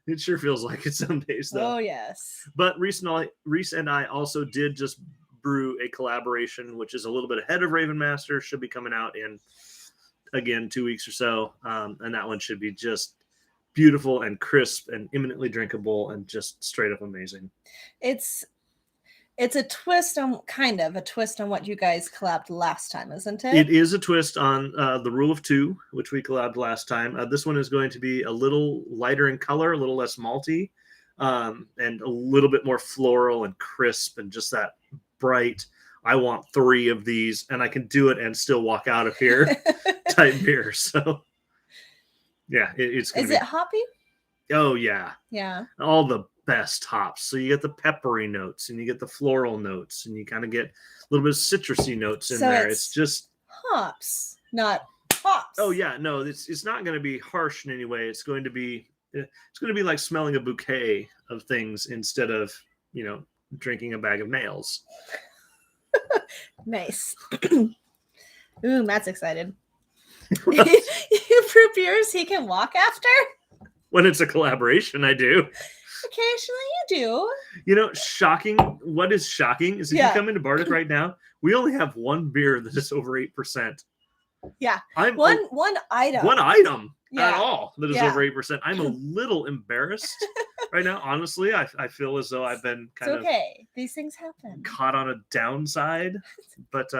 it sure feels like it some days, though. Oh, yes. But Reese and I also did just brew a collaboration, which is a little bit ahead of Raven Master. Should be coming out in, again, 2 weeks or so. And that one should be just beautiful and crisp and imminently drinkable and just straight up amazing. It's a twist on what you guys collabed last time, isn't it? It is a twist on the Rule of Two, which we collabed last time. This one is going to be a little lighter in color, a little less malty, and a little bit more floral and crisp and just that bright, I want 3 of these and I can do it and still walk out of here type beer. So, yeah, it's going to be. Is it hoppy? Oh, yeah. Yeah. All the best hops. So you get the peppery notes and you get the floral notes and you kind of get a little bit of citrusy notes in So there. it's It's just hops, not hops. Oh yeah, no, it's not going to be harsh in any way. It's going to be like smelling a bouquet of things instead of, drinking a bag of nails. Nice. Ooh, Matt's excited. You brew beers he can walk after? When it's a collaboration, I do. Occasionally you do. Shocking. What is shocking is if you come into Bardic right now, we only have one beer that is over 8%. Yeah. I'm one item. One item Yeah. at all that is Yeah. over 8%. I'm a little embarrassed right now. Honestly, I feel as though I've been kind It's okay. These things happen. of caught on a downside. But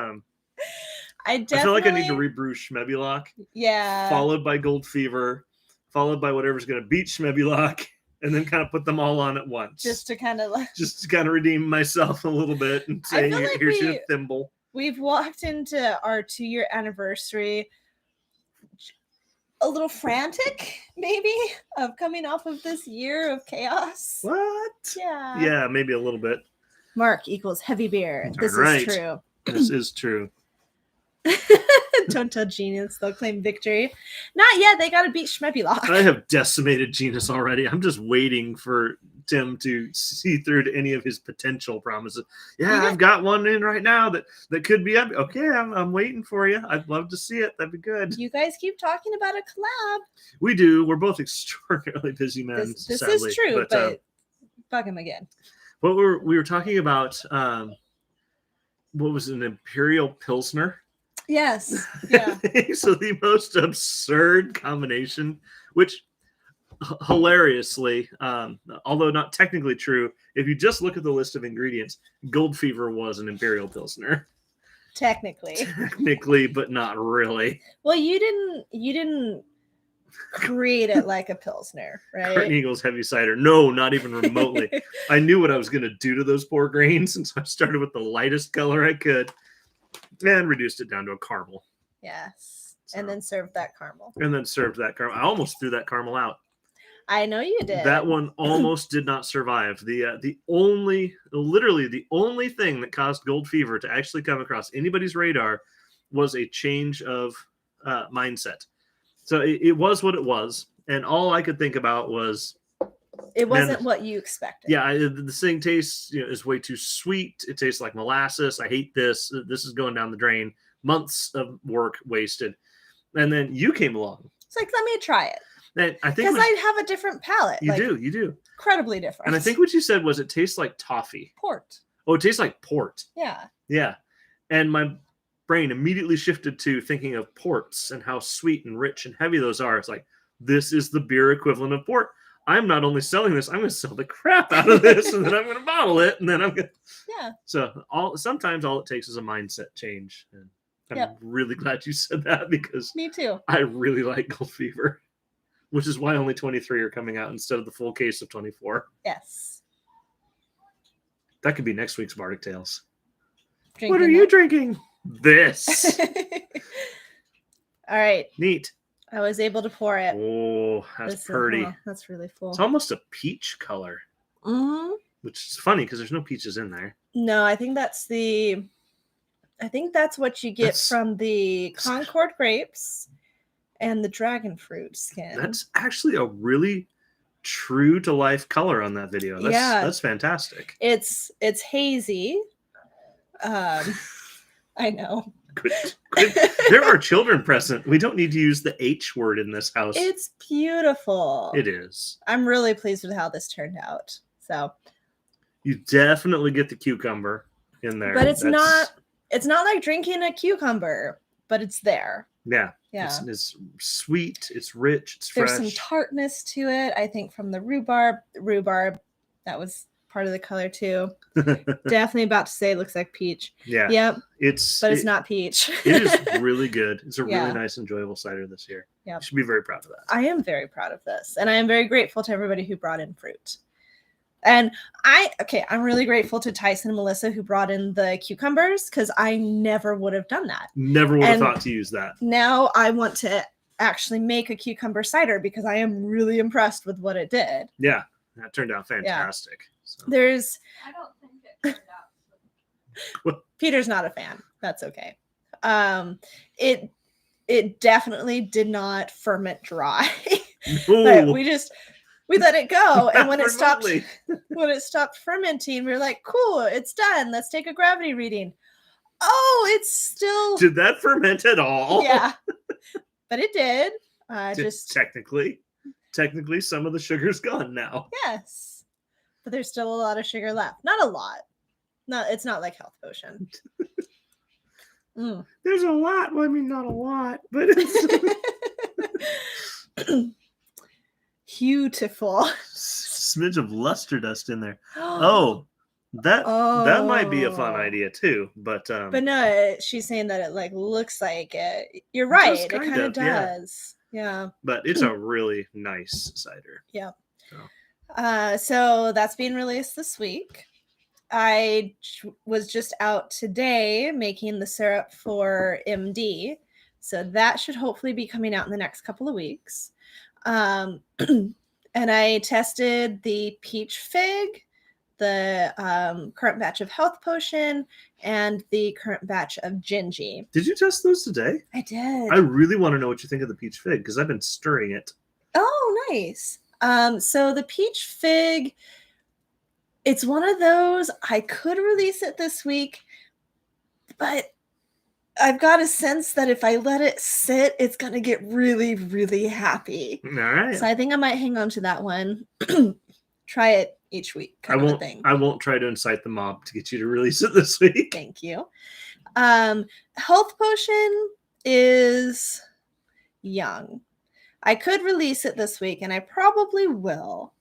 I feel like I need to rebrew Schmebulock, Yeah. followed by Gold Fever, followed by whatever's going to beat Schmebulock, and then kind of put them all on at once. Just to kind of redeem myself a little bit and say, feel like here's your thimble. We've walked into our 2-year anniversary a little frantic, maybe, of coming off of this year of chaos. What? Yeah. Yeah, maybe a little bit. Mark equals heavy beer. This Right. is true. This is true. Don't tell Genius. They'll claim victory. Not yet. They got to beat Schmebulock. I have decimated Genus already. I'm just waiting for Tim to see through to any of his potential promises. Yeah, I've got one in right now that could be up. Okay, I'm waiting for you. I'd love to see it. That'd be good. You guys keep talking about a collab. We do. We're both extraordinarily busy men. This sadly. is true, but bug him again. What we were talking about? What was an Imperial Pilsner? Yes. Yeah. So the most absurd combination, which hilariously, although not technically true, if you just look at the list of ingredients, Gold Fever was an Imperial Pilsner. Technically, but not really. Well, you didn't create it like a Pilsner, right? Curtin Eagles heavy cider. No, not even remotely. I knew what I was going to do to those poor grains, and so I started with the lightest color I could and reduced it down to a caramel. Yes. So, and then served that caramel. I almost threw that caramel out. I know you did. That one almost did not survive. The only thing that caused Gold Fever to actually come across anybody's radar was a change of mindset. So it was what it was, and all I could think about was it wasn't what you expected. Yeah, the thing tastes is way too sweet. It tastes like molasses. I hate this. This is going down the drain. Months of work wasted, and then you came along. It's like, let me try it. And I think because I have a different palate. You do incredibly different. And I think what you said was it tastes like toffee. Port. Oh, it tastes like port. Yeah. And my brain immediately shifted to thinking of ports and how sweet and rich and heavy those are. It's like, this is the beer equivalent of port. I'm not only selling this, I'm going to sell the crap out of this, and then I'm going to bottle it, and then I'm going to. Yeah. So sometimes all it takes is a mindset change. And I'm really glad you said that because me too. I really like Gold Fever, which is why only 23 are coming out instead of the full case of 24. Yes. That could be next week's Bardic Tales. drinking. What are you drinking? This. All right. Neat. I was able to pour it. Oh, that's pretty. That's really full. It's almost a peach color, Mhm. which is funny because there's no peaches in there. No, I think that's what you get That's- from the Concord grapes and the dragon fruit skin. That's actually a really true to life color on that video. That's fantastic. It's hazy. I know. Good. There are children present. We don't need to use the H word in this house. It's beautiful. It is. I'm really pleased with how this turned out. So, You definitely get the cucumber in there. but it's not like drinking a cucumber, but it's there. Yeah. Yeah. It's sweet. It's rich. It's There's fresh. some tartness to it, I think, from the rhubarb. That was part of the color too. Definitely about to say it looks like peach. Yeah. Yep. But It's not peach. It is really good. It's a Yeah. really nice, enjoyable cider this year. Yep. You should be very proud of that. I am very proud of this. And I am very grateful to everybody who brought in fruit. And I'm really grateful to Tyson and Melissa who brought in the cucumbers because I never would have done that. Never would have And- thought to use that. Now I want to actually make a cucumber cider because I am really impressed with what it did. Yeah. That turned out fantastic. So. There's I don't think it turned out. Peter's not a fan. That's okay. It definitely did not ferment dry. But Ooh, we let it go, and when it stopped remotely. fermenting, we were like, cool, it's done. Let's take a gravity reading. Oh, it's still Did that ferment at all? yeah. But it did. Technically, some of the sugar's gone now. Yes. But there's still a lot of sugar left. Not a lot. It's not like health potion. Mm. There's a lot. Well, I mean, not a lot, but it's Beautiful. smidge of luster dust in there. Oh, that might be a fun Oh. idea too. But But no, she's saying that it like looks like it. You're right. It kind kind of of, yeah. does. Yeah. but it's a really nice cider. So that's being released this week. I was just out today making the syrup for MD. So that should hopefully be coming out in the next couple of weeks. And I tested the peach fig, the current batch of health potion, and the current batch of gingy. Did you test those today? I did. I really want to know what you think of the peach fig because I've been stirring it. Oh, nice. So the peach fig, it's one of those, I could release it this week, but I've got a sense that if I let it sit, it's going to get really, really happy. All right. So I think I might hang on to that one. Try it each week I kind of a won't. thing. I won't try to incite the mob to get you to release it this week. Thank you. Health potion is young. I could release it this week, and I probably will.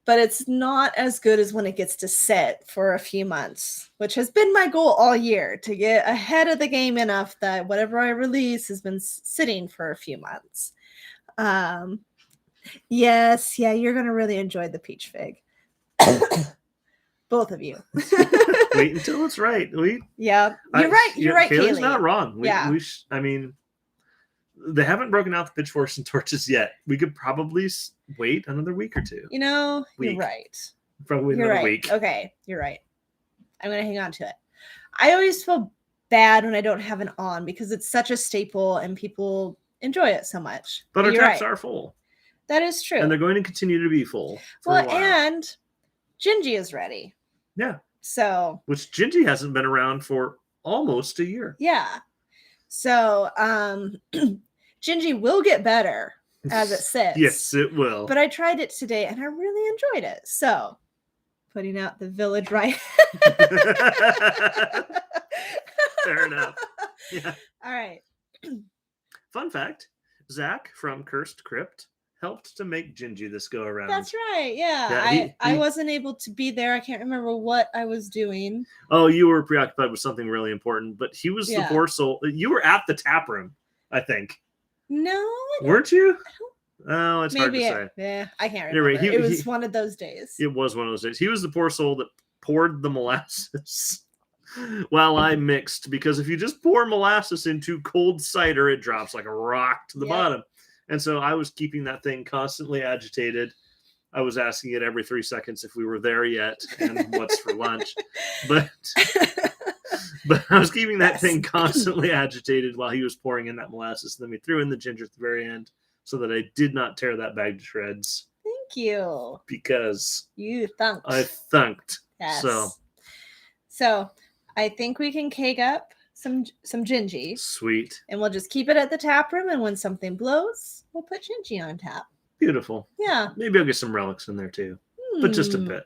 But it's not as good as when it gets to sit for a few months, which has been my goal all year, to get ahead of the game enough that whatever I release has been sitting for a few months. Yes, yeah, you're going to really enjoy the peach fig. Both of you. Wait until it's right. Yeah, you're right. You're right, Kaylee's Kaylee. not wrong. Yeah. I mean, they haven't broken out the pitchforks and torches yet. We could probably wait another week or two. You know, Week. you're right. Probably You're another right. week. Okay, you're right. I'm going to hang on to it. I always feel bad when I don't have it on because it's such a staple and people enjoy it so much. But our you're taps right. are full. That is true. And they're going to continue to be full. For a Well, while. and Gingy is ready. Yeah. So, Which Gingy hasn't been around for almost a year. yeah. So, Gingy will get better as it sits. Yes, it will. But I tried it today and I really enjoyed it. So, putting out the village right. Fair enough. Yeah. All right. Fun fact, Zach from Cursed Crypt helped to make Gingy this go around. That's right. Yeah. Yeah, I he- wasn't able to be there. I can't remember what I was doing. Oh, you were preoccupied with something really important, but he was the Yeah. poor soul. You were at the tap room, I think. No, Weren't you? Oh, it's maybe hard to say. yeah, I can't You're right. remember. He- it was one of those days. It was one of those days. He was the poor soul that poured the molasses while I mixed, because if you just pour molasses into cold cider, it drops like a rock to the Yep. bottom. And so I was keeping that thing constantly agitated. I was asking it every 3 seconds if we were there yet and what's for lunch. But I was keeping that thing constantly agitated while he was pouring in that molasses. And then we threw in the ginger at the very end so that I did not tear that bag to shreds. Thank you. Because You thunked. I thunked. Yes. So I think we can cake up some gingy, sweet. and we'll just keep it at the tap room. And when something blows, we'll put gingy on tap. Beautiful. Yeah. Maybe I'll get some relics in there too, but just a bit.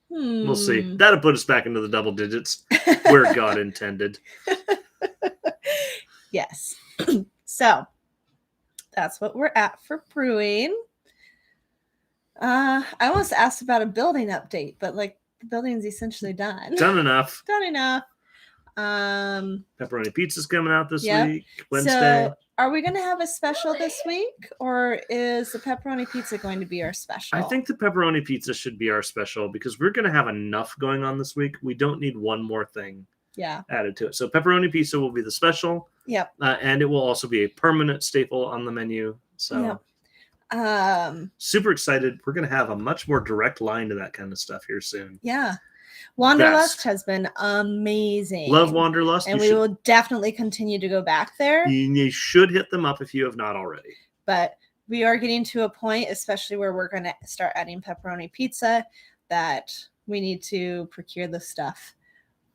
We'll see. Hmm. That'll put us back into the double digits where God intended. Yes. So that's what we're at for brewing. I almost asked about a building update, but like the building's essentially done. Done enough. Done enough. Pepperoni pizza's coming out this Yep. week, Wednesday. So are we going to have a special this week, or is the pepperoni pizza going to be our special? I think the pepperoni pizza should be our special because we're going to have enough going on this week. We don't need one more thing added to it. So pepperoni pizza will be the special. Yep. And it will also be a permanent staple on the menu. So super excited. We're going to have a much more direct line to that kind of stuff here soon. Yeah. Wanderlust has been amazing. Love Wanderlust. And we will definitely continue to go back there. You should hit them up if you have not already. But we are getting to a point, especially where we're going to start adding pepperoni pizza, that we need to procure the stuff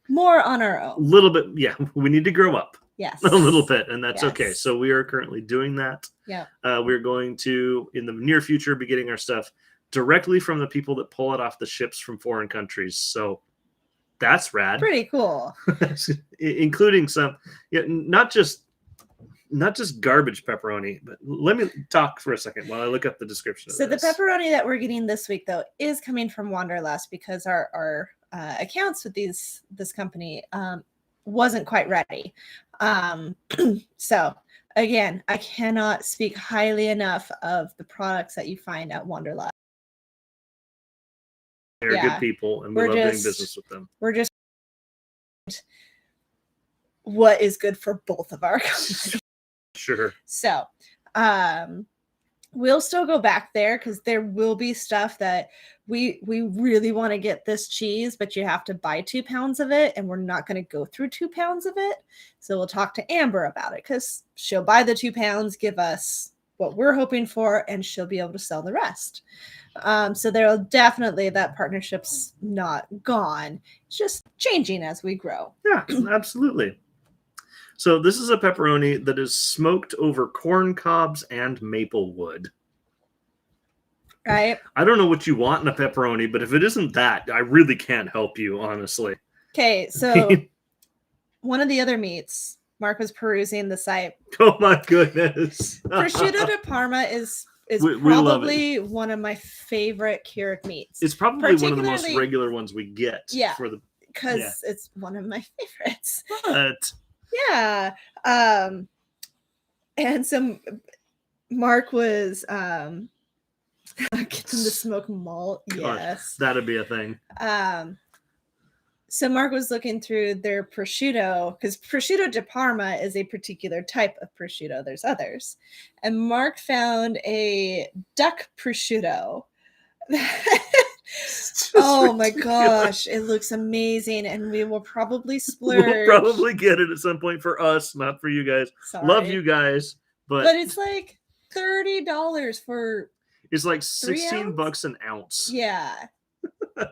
more on our own. A little bit. Yeah. We need to grow up. Yes. A little bit. And that's Yes. okay. So we are currently doing that. Yeah. We're going to, in the near future, be getting our stuff directly from the people that pull it off the ships from foreign countries. So that's rad. Pretty cool. Including some, not just garbage pepperoni, but let me talk for a second while I look up the description of So this. the pepperoni that we're getting this week, though, is coming from Wanderlust because our accounts with this company wasn't quite ready. So again, I cannot speak highly enough of the products that you find at Wanderlust. They're good people, and we love doing business with them. We're just what is good for both of our companies. Sure. So we'll still go back there because there will be stuff that we really want to get this cheese, but you have to buy 2 pounds of it, and we're not going to go through 2 pounds of it. So we'll talk to Amber about it because she'll buy the 2 pounds, give us what we're hoping for, and she'll be able to sell the rest. So there'll definitely, that partnership's not gone. It's just changing as we grow. Yeah, absolutely. So this is a pepperoni that is smoked over corn cobs and maple wood. Right? I don't know what you want in a pepperoni, but if it isn't that, I really can't help you, honestly. Okay, so one of the other meats, Mark was perusing the site. Oh my goodness. Prosciutto di Parma is we probably one of my favorite cured meats. It's probably one of the most regular ones we get. Yeah, for the because it's one of my favorites. But yeah, and so Mark was getting the smoked malt. God, yes, that'd be a thing. So Mark was looking through their prosciutto because prosciutto di Parma is a particular type of prosciutto. There's others. And Mark found a duck prosciutto. Oh my gosh, it looks amazing. And we will probably splurge. We'll probably get it at some point for us, not for you guys. Sorry. Love you guys. But it's like $30 for it's like $16 an ounce. Yeah.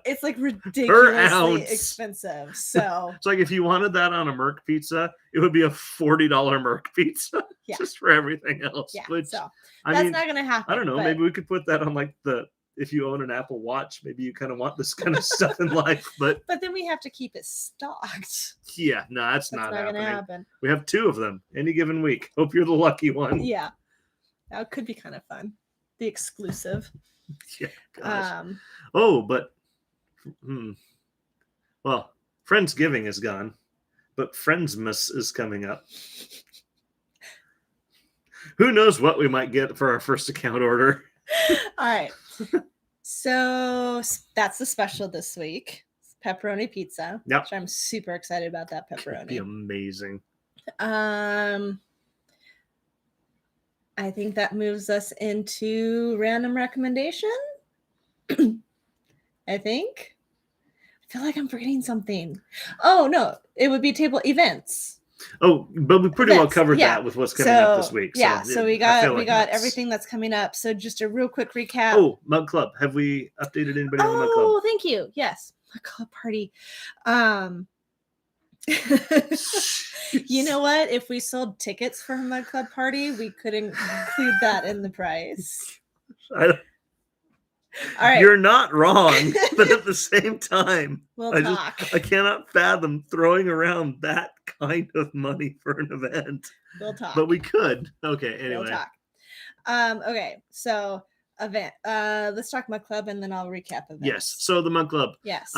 It's like ridiculously ounce. expensive. So it's like if you wanted that on a Merc pizza, it would be a $40 Merc pizza just for everything else. Yeah, Which, so I that's mean, not going to happen. I don't know. Maybe we could put that on like if you own an Apple Watch, maybe you kind of want this kind of stuff in life. But then we have to keep it stocked. Yeah, no, that's not going to happening. happen. We have 2 of them any given week. Hope you're the lucky one. Yeah, that could be kind of fun. The exclusive. Yeah. Gosh. But well, Friendsgiving is gone, but Friendsmas is coming up. Who knows what we might get for our first account order? All right. So that's the special this week. pepperoni pizza. Yep. Which I'm super excited about that It'd be pepperoni. amazing. I think that moves us into random recommendation. I think. I feel like I'm forgetting something. Oh no, it would be table events. Oh, but we pretty well Events, covered yeah. that with what's coming up this week. Yeah, so we I feel got like that's- everything that's coming up. So just a real quick recap. Oh, Mug Club. Have we updated anybody on the Mug Club? Oh, thank you. Yes, Mug Club party. You know what? If we sold tickets for a Mug Club party, we could include that in the price. I don't- All right, You're not wrong, but at the same time, we'll I talk. I cannot fathom throwing around that kind of money for an event. We'll talk. But we could. Okay, We'll anyway. talk. Okay, so event. Let's talk Mug Club, and then I'll recap events. Yes. So the Mug Club. Yes.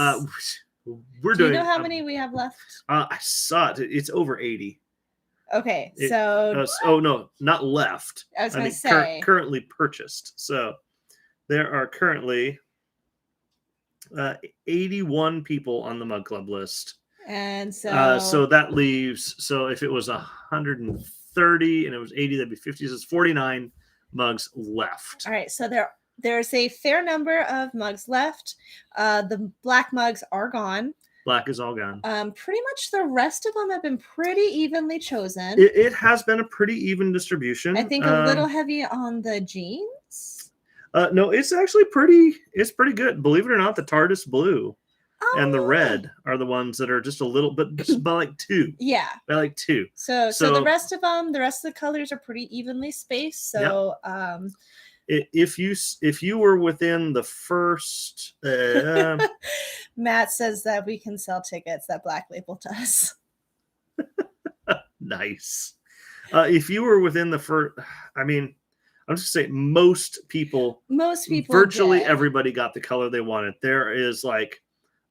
We're Do you doing. know how many we have left? I saw it. It's over 80. Okay, It- so Oh no, not left. I was going mean, to say. currently purchased. So there are currently 81 people on the Mug Club list. And so, So that leaves. So if it was 130 and it was 80, that'd be 50. So it's 49 mugs left. all right, so there's a fair number of mugs left. The black mugs are gone. Black is all gone. Pretty much the rest of them have been pretty evenly chosen. It has been a pretty even distribution. I think a little heavy on the jeans. No, it's actually pretty. It's pretty good. Believe it or not, the TARDIS blue and the Oh, red are the ones that are just a little, but just by like two. Yeah. By like two. So So- the rest of the colors are pretty evenly spaced. So If you were within the first, Matt says that we can sell tickets that Black Label does. nice. If you were within the first, I mean, I'm just saying most people, virtually did. everybody got the color they wanted. There is like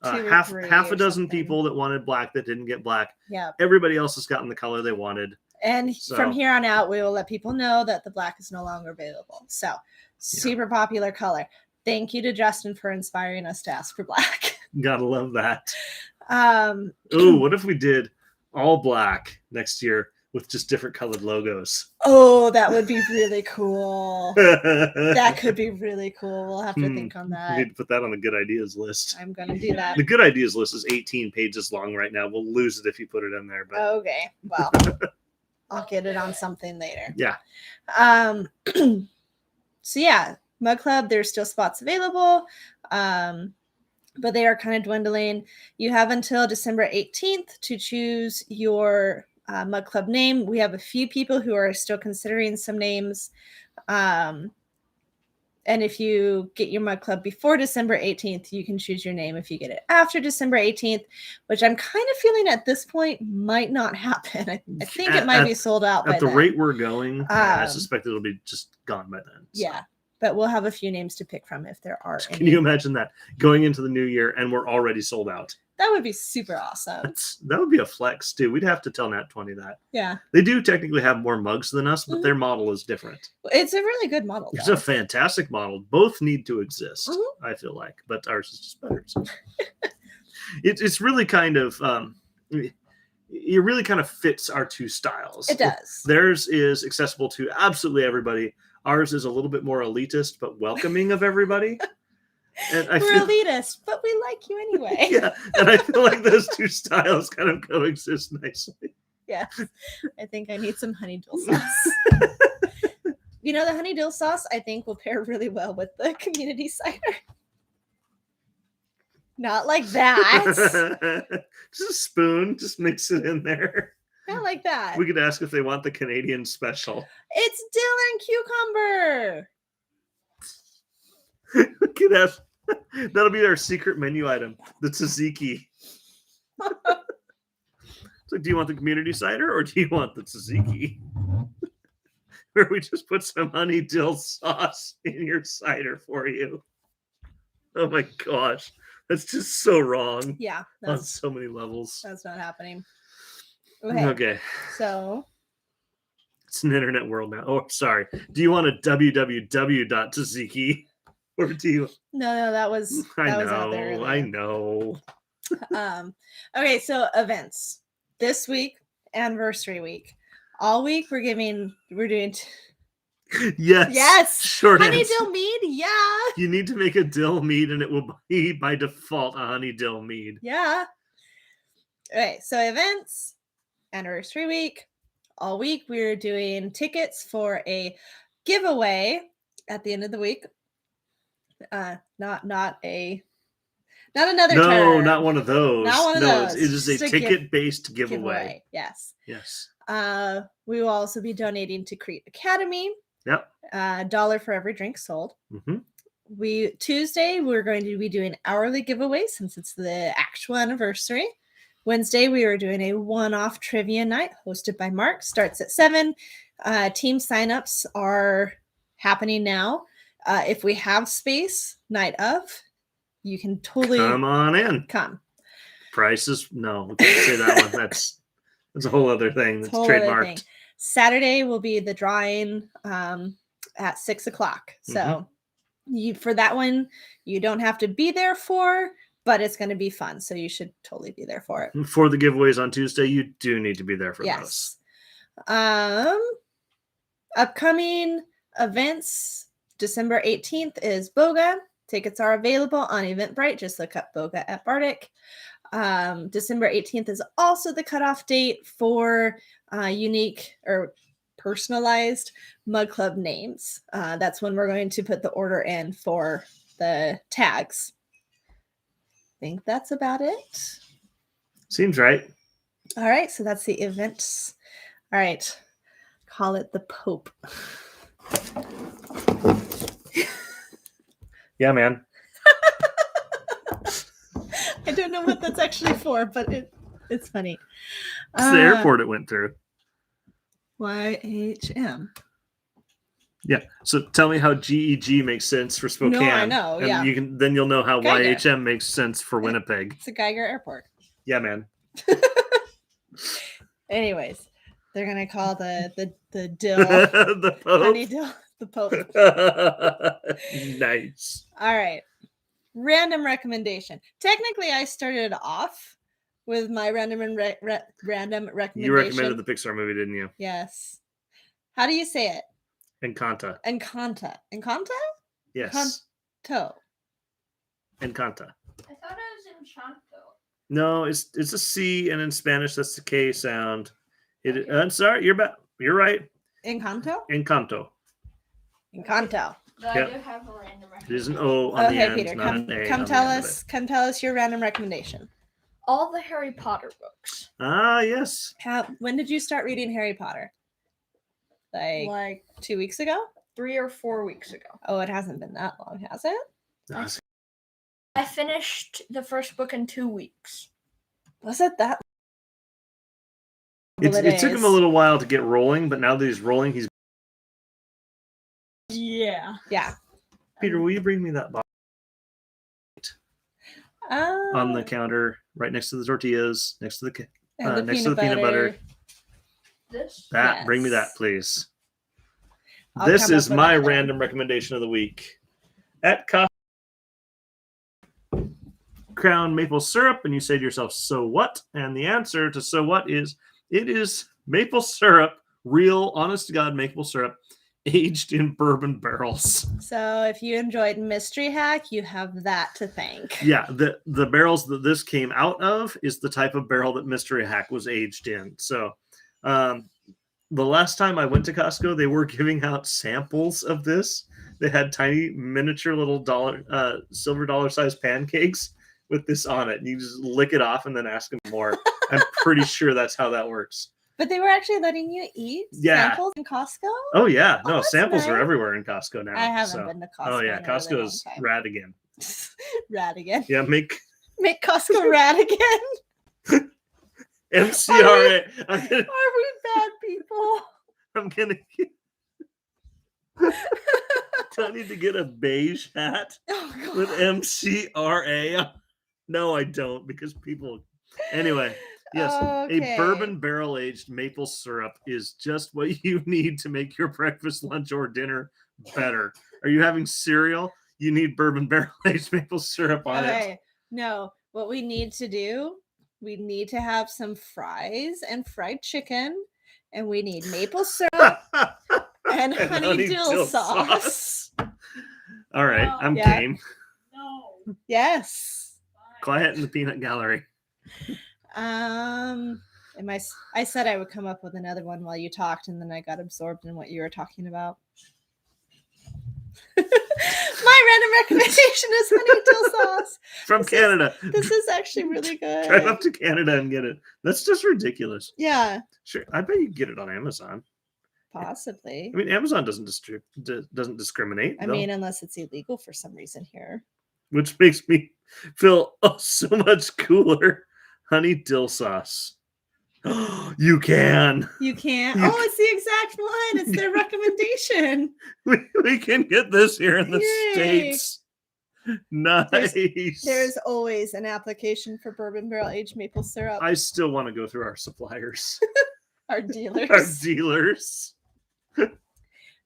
Two or half three a or dozen something. people that wanted black that didn't get black. Yeah. Everybody else has gotten the color they wanted. And So- from here on out, we will let people know that the black is no longer available. So super popular color. Thank you to Justin for inspiring us to ask for black. Gotta love that. Um, Ooh, what if we did all black next year with just different colored logos? oh, that would be really cool. That that could be really cool. We'll have to think on We that. need to put that on the good ideas list. I'm gonna do that. The good ideas list is 18 pages long right now. We'll lose it if you put it in there, but Okay. Well, I'll get it on something later. yeah. So yeah, Mug Club, there's still spots available. But they are kind of dwindling. You have until December 18th to choose your Mug Club name. We have a few people who are still considering some names. And if you get your Mug Club before December 18th, you can choose your name. If you get it after December 18th, which I'm kind of feeling at this point might not happen. I think it might be sold out by At the then. rate we're going, I Um, suspect it'll be just gone by then. So. Yeah, but we'll have a few names to pick from if there are Can any. you imagine that going into the new year and we're already sold out? That would be super awesome. That would be a flex too. We'd have to tell Nat 20 that. Yeah, They do technically have more mugs than us, but Mhm. their model is different. it's a really good model. It's though. a fantastic model. Both need to exist, Mhm. I feel like, but ours is just better. So. It's really kind of it really kind of fits our two styles. It does. Theirs is accessible to absolutely everybody. Ours is a little bit more elitist, but welcoming of everybody. And I We're feel, elitist, but we like you anyway. yeah, and I feel like those two styles kind of coexist nicely. Yes. I think I need some honey dill sauce. You know, the honey dill sauce I think will pair really well with the community cider. Not like that. Just a spoon, just mix it in there. Not like that. We could ask if they want the Canadian special. It's dill and cucumber. We could have that'll be our secret menu item, the tzatziki. So, do you want the community cider or do you want the tzatziki? Where we just put some honey dill sauce in your cider for you. Oh my gosh, that's just so wrong Yeah, on so many levels. that's not happening. Okay. Okay, So it's an internet world now. Oh, sorry. Do you want a www.tzatziki or do you? no, that was I that was out there. know, Earlier. I know. Okay, so events this week, anniversary week. All week we're doing Yes. Short honey answer. dill mead. Yeah. You need to make a dill mead, and it will be by default a honey dill mead. Yeah. Okay, so events, anniversary week. All week we're doing tickets for a giveaway at the end of the week. Not another No, term. not one of those. Not one of no, those. It is a Just a ticket-based giveaway. Yes. Yes. We will also be donating to Crete Academy. Yep. $1 for every drink sold. Mm-hmm. Tuesday we're going to be doing hourly giveaways since it's the actual anniversary. Wednesday we are doing a one-off trivia night hosted by Mark. Starts at 7. Team signups are happening now. If we have space, night of, you can totally Come on in. come. Prices? No, we can't say that one. That's a whole other thing. That's Whole other trademarked. thing. Saturday will be the drawing at 6 o'clock. So for that one, you don't have to be there for, but it's going to be fun. So you should totally be there for it. For the giveaways on Tuesday, you do need to be there for those. Upcoming events, December 18th is Boga. Tickets are available on Eventbrite. Just look up Boga at Bardic. December 18th is also the cutoff date for unique or personalized Mug Club names. That's when we're going to put the order in for the tags. I think that's about it. Seems right. All right, so that's the events. All right, call it the Pope. Yeah, man. I don't know what that's actually for, but it's funny. It's the airport it went through. YHM. Yeah. So tell me how GEG makes sense for Spokane. No, I know. And Yeah. you'll know how Geiger. YHM makes sense for Winnipeg. It's a Geiger Airport. Yeah, man. Anyways, they're gonna call the dill The Pope. honey dill the Pope. Nice. All right. Random recommendation. Technically, I started off with my random recommendation. You recommended the Pixar movie, didn't you? Yes. How do you say it? Encanto. Encanto. Encanto? Yes. Encanto. Encanto. I thought it was Enchanto. No, it's a C, and in Spanish that's the K sound. I'm sorry, you're right. Encanto? Encanto. Encanto. But Yep. I do have a random It is an recommendation. O on the Okay, end, Peter, not an A. come on the tell end of us. Come tell us your random recommendation. All the Harry Potter books. it. Ah, yes. When did you start reading Harry Potter? Like 2 weeks ago? 3 or 4 weeks ago. Oh, it hasn't been that long, has it? Nice. I finished the first book in 2 weeks. Was it that? It took him a little while to get rolling, but now that he's rolling, he's. Yeah. Yeah. Peter, will you bring me that box on the counter, right next to the tortillas, next to the next to the peanut butter? This? Bring me that, Yes. please. I'll This come is up with my another. random recommendation of the week. At Costco, Crown maple syrup, and you say to yourself, "So what?" And the answer to "so what" is it is maple syrup, real, honest to God maple syrup, aged in bourbon barrels. So if you enjoyed Mystery Hack, you have that to thank. Yeah, the barrels that this came out of is the type of barrel that Mystery Hack was aged in. So, the last time I went to Costco, they were giving out samples of this. They had tiny miniature little silver dollar size pancakes with this on it. And you just lick it off and then ask them more. I'm pretty sure that's how that works. But they were actually letting you eat samples in Costco? Oh yeah, no, that's samples are nice. everywhere in Costco now. I haven't so. been to Costco. Oh yeah, in a really long Costco's time. rad again. Rad again. Yeah, make Costco rad again. MCRA. Are we bad people? I'm gonna. Do I need to get a beige hat Oh, God. with MCRA? No, I don't, because people. Anyway, yes, Okay. a bourbon barrel aged maple syrup is just what you need to make your breakfast, lunch, or dinner better. Are you having cereal? You need bourbon barrel aged maple syrup on it. Okay. No, what we need to do, we need to have some fries and fried chicken, and we need maple syrup and honey dill sauce. All right, No. I'm Yeah. game. No. Yes. Fine. Quiet in the peanut gallery. I said I would come up with another one while you talked, and then I got absorbed in what you were talking about. My random recommendation is honey dill sauce. From Canada. This is actually really Drive good. up to Canada and get it. That's just ridiculous. Yeah, Sure, I bet you can get it on Amazon. possibly. I mean, Amazon doesn't doesn't discriminate. I though, mean, unless it's illegal for some reason here. which makes me feel so much cooler. Honey dill sauce. You can. You can't. You Oh, it's the exact one. It's their recommendation. We can get this here in the Yay. States. Nice. There's always an application for bourbon barrel aged maple syrup. I still want to go through our suppliers, Our dealers. our dealers.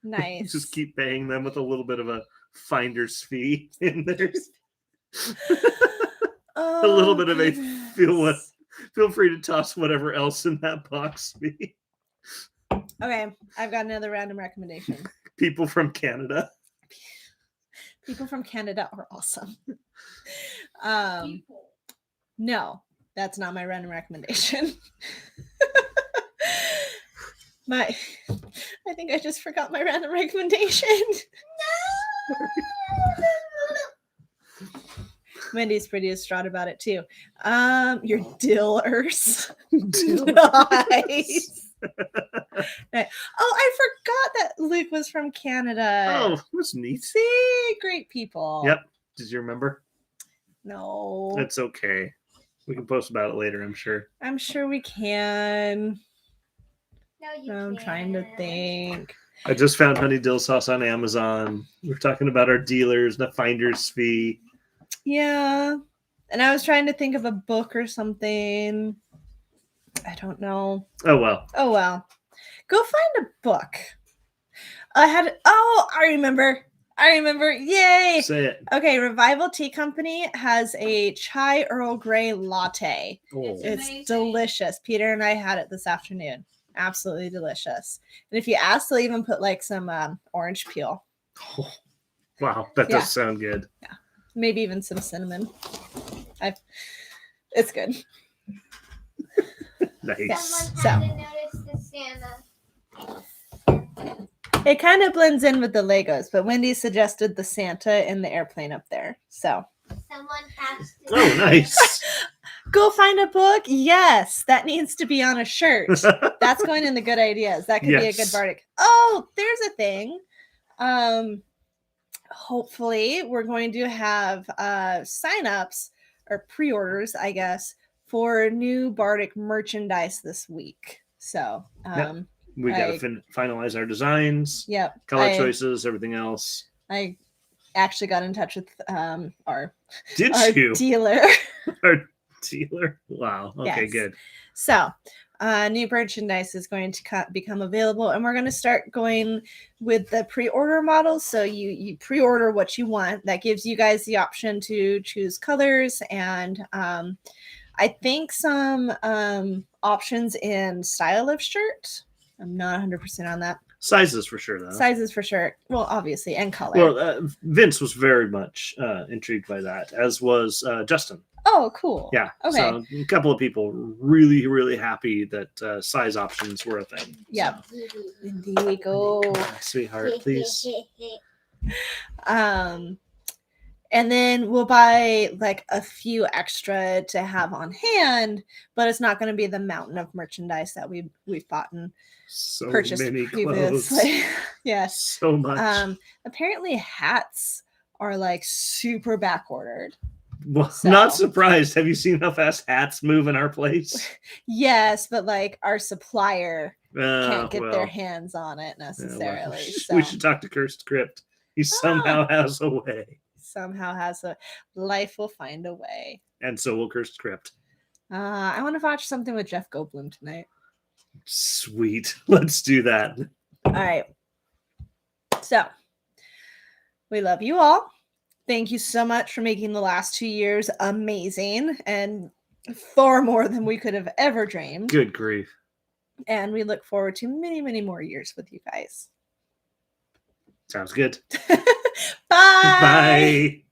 Nice. Just keep paying them with a little bit of a finder's fee in there. Oh, A little bit of a goodness. feel free to toss whatever else in that box fee. Okay, I've got another random recommendation. People from Canada. People from Canada are awesome. People. No, that's not my random recommendation. I think I just forgot my random recommendation. Wendy's pretty distraught about it too. Your dillers. Nice. Oh, I forgot that Luke was from Canada. Oh, that's neat. See, great people. Yep. Did you remember? No, It's okay. We can post about it later, I'm sure. I'm sure we can. No, you I'm trying to can't. think. I just found honey dill sauce on Amazon. We're talking about our dealers, the finder's fee. Yeah. And I was trying to think of a book or something. I don't know. Oh well. Oh, well. Go find a book. I remember. Yay. Say it. Okay, Revival Tea Company has a chai Earl Grey latte. Oh. It's Amazing. delicious. Peter and I had it this afternoon. Absolutely delicious. And if you ask, they'll even put like some orange peel, Oh, wow, that Yeah. does sound good. maybe even some cinnamon. It's good. Nice. Someone hadn't noticed the Santa. It kind of blends in with the Legos, but Wendy suggested the Santa in the airplane up there. So Someone has to. Oh, nice. go find a book. Yes, that needs to be on a shirt. That's going in the good ideas. That could be a good Yes. Bardic. Oh, there's a thing. Hopefully we're going to have signups or pre-orders, I guess, for new Bardic merchandise this week. So, We got to finalize our designs, yep. color choices, everything else. I actually got in touch with our Did our you? dealer. Our dealer? Wow. Okay, Yes. good. So, new merchandise is going to become available, and we're going to start going with the pre-order model. So you pre-order what you want. That gives you guys the option to choose colors and I think some options in style of shirt. I'm not 100% on that. Sizes for sure, though. Sizes for sure. Well, obviously, and color. Well, Vince was very much intrigued by that, as was Justin. Oh, cool. Yeah. Okay. So a couple of people really, really happy that size options were a thing. Yep. There we go. Sweetheart, please. And then we'll buy like a few extra to have on hand, but it's not going to be the mountain of merchandise that we've bought and So purchased many previously. clothes. Yes. So much. Apparently hats are like super back ordered. Well, so- not surprised. Have you seen how fast hats move in our place? Yes, but like our supplier can't get well, their hands on it yeah, well, necessarily. we should talk to Cursed Crypt. He somehow has a way. Somehow has a life will find a way. And so will Cursed Crypt. I want to watch something with Jeff Goldblum tonight. Sweet. Let's do that. All right. So we love you all. Thank you so much for making the last 2 years amazing and far more than we could have ever dreamed. Good grief. And we look forward to many, many more years with you guys. Sounds good. Bye. Bye.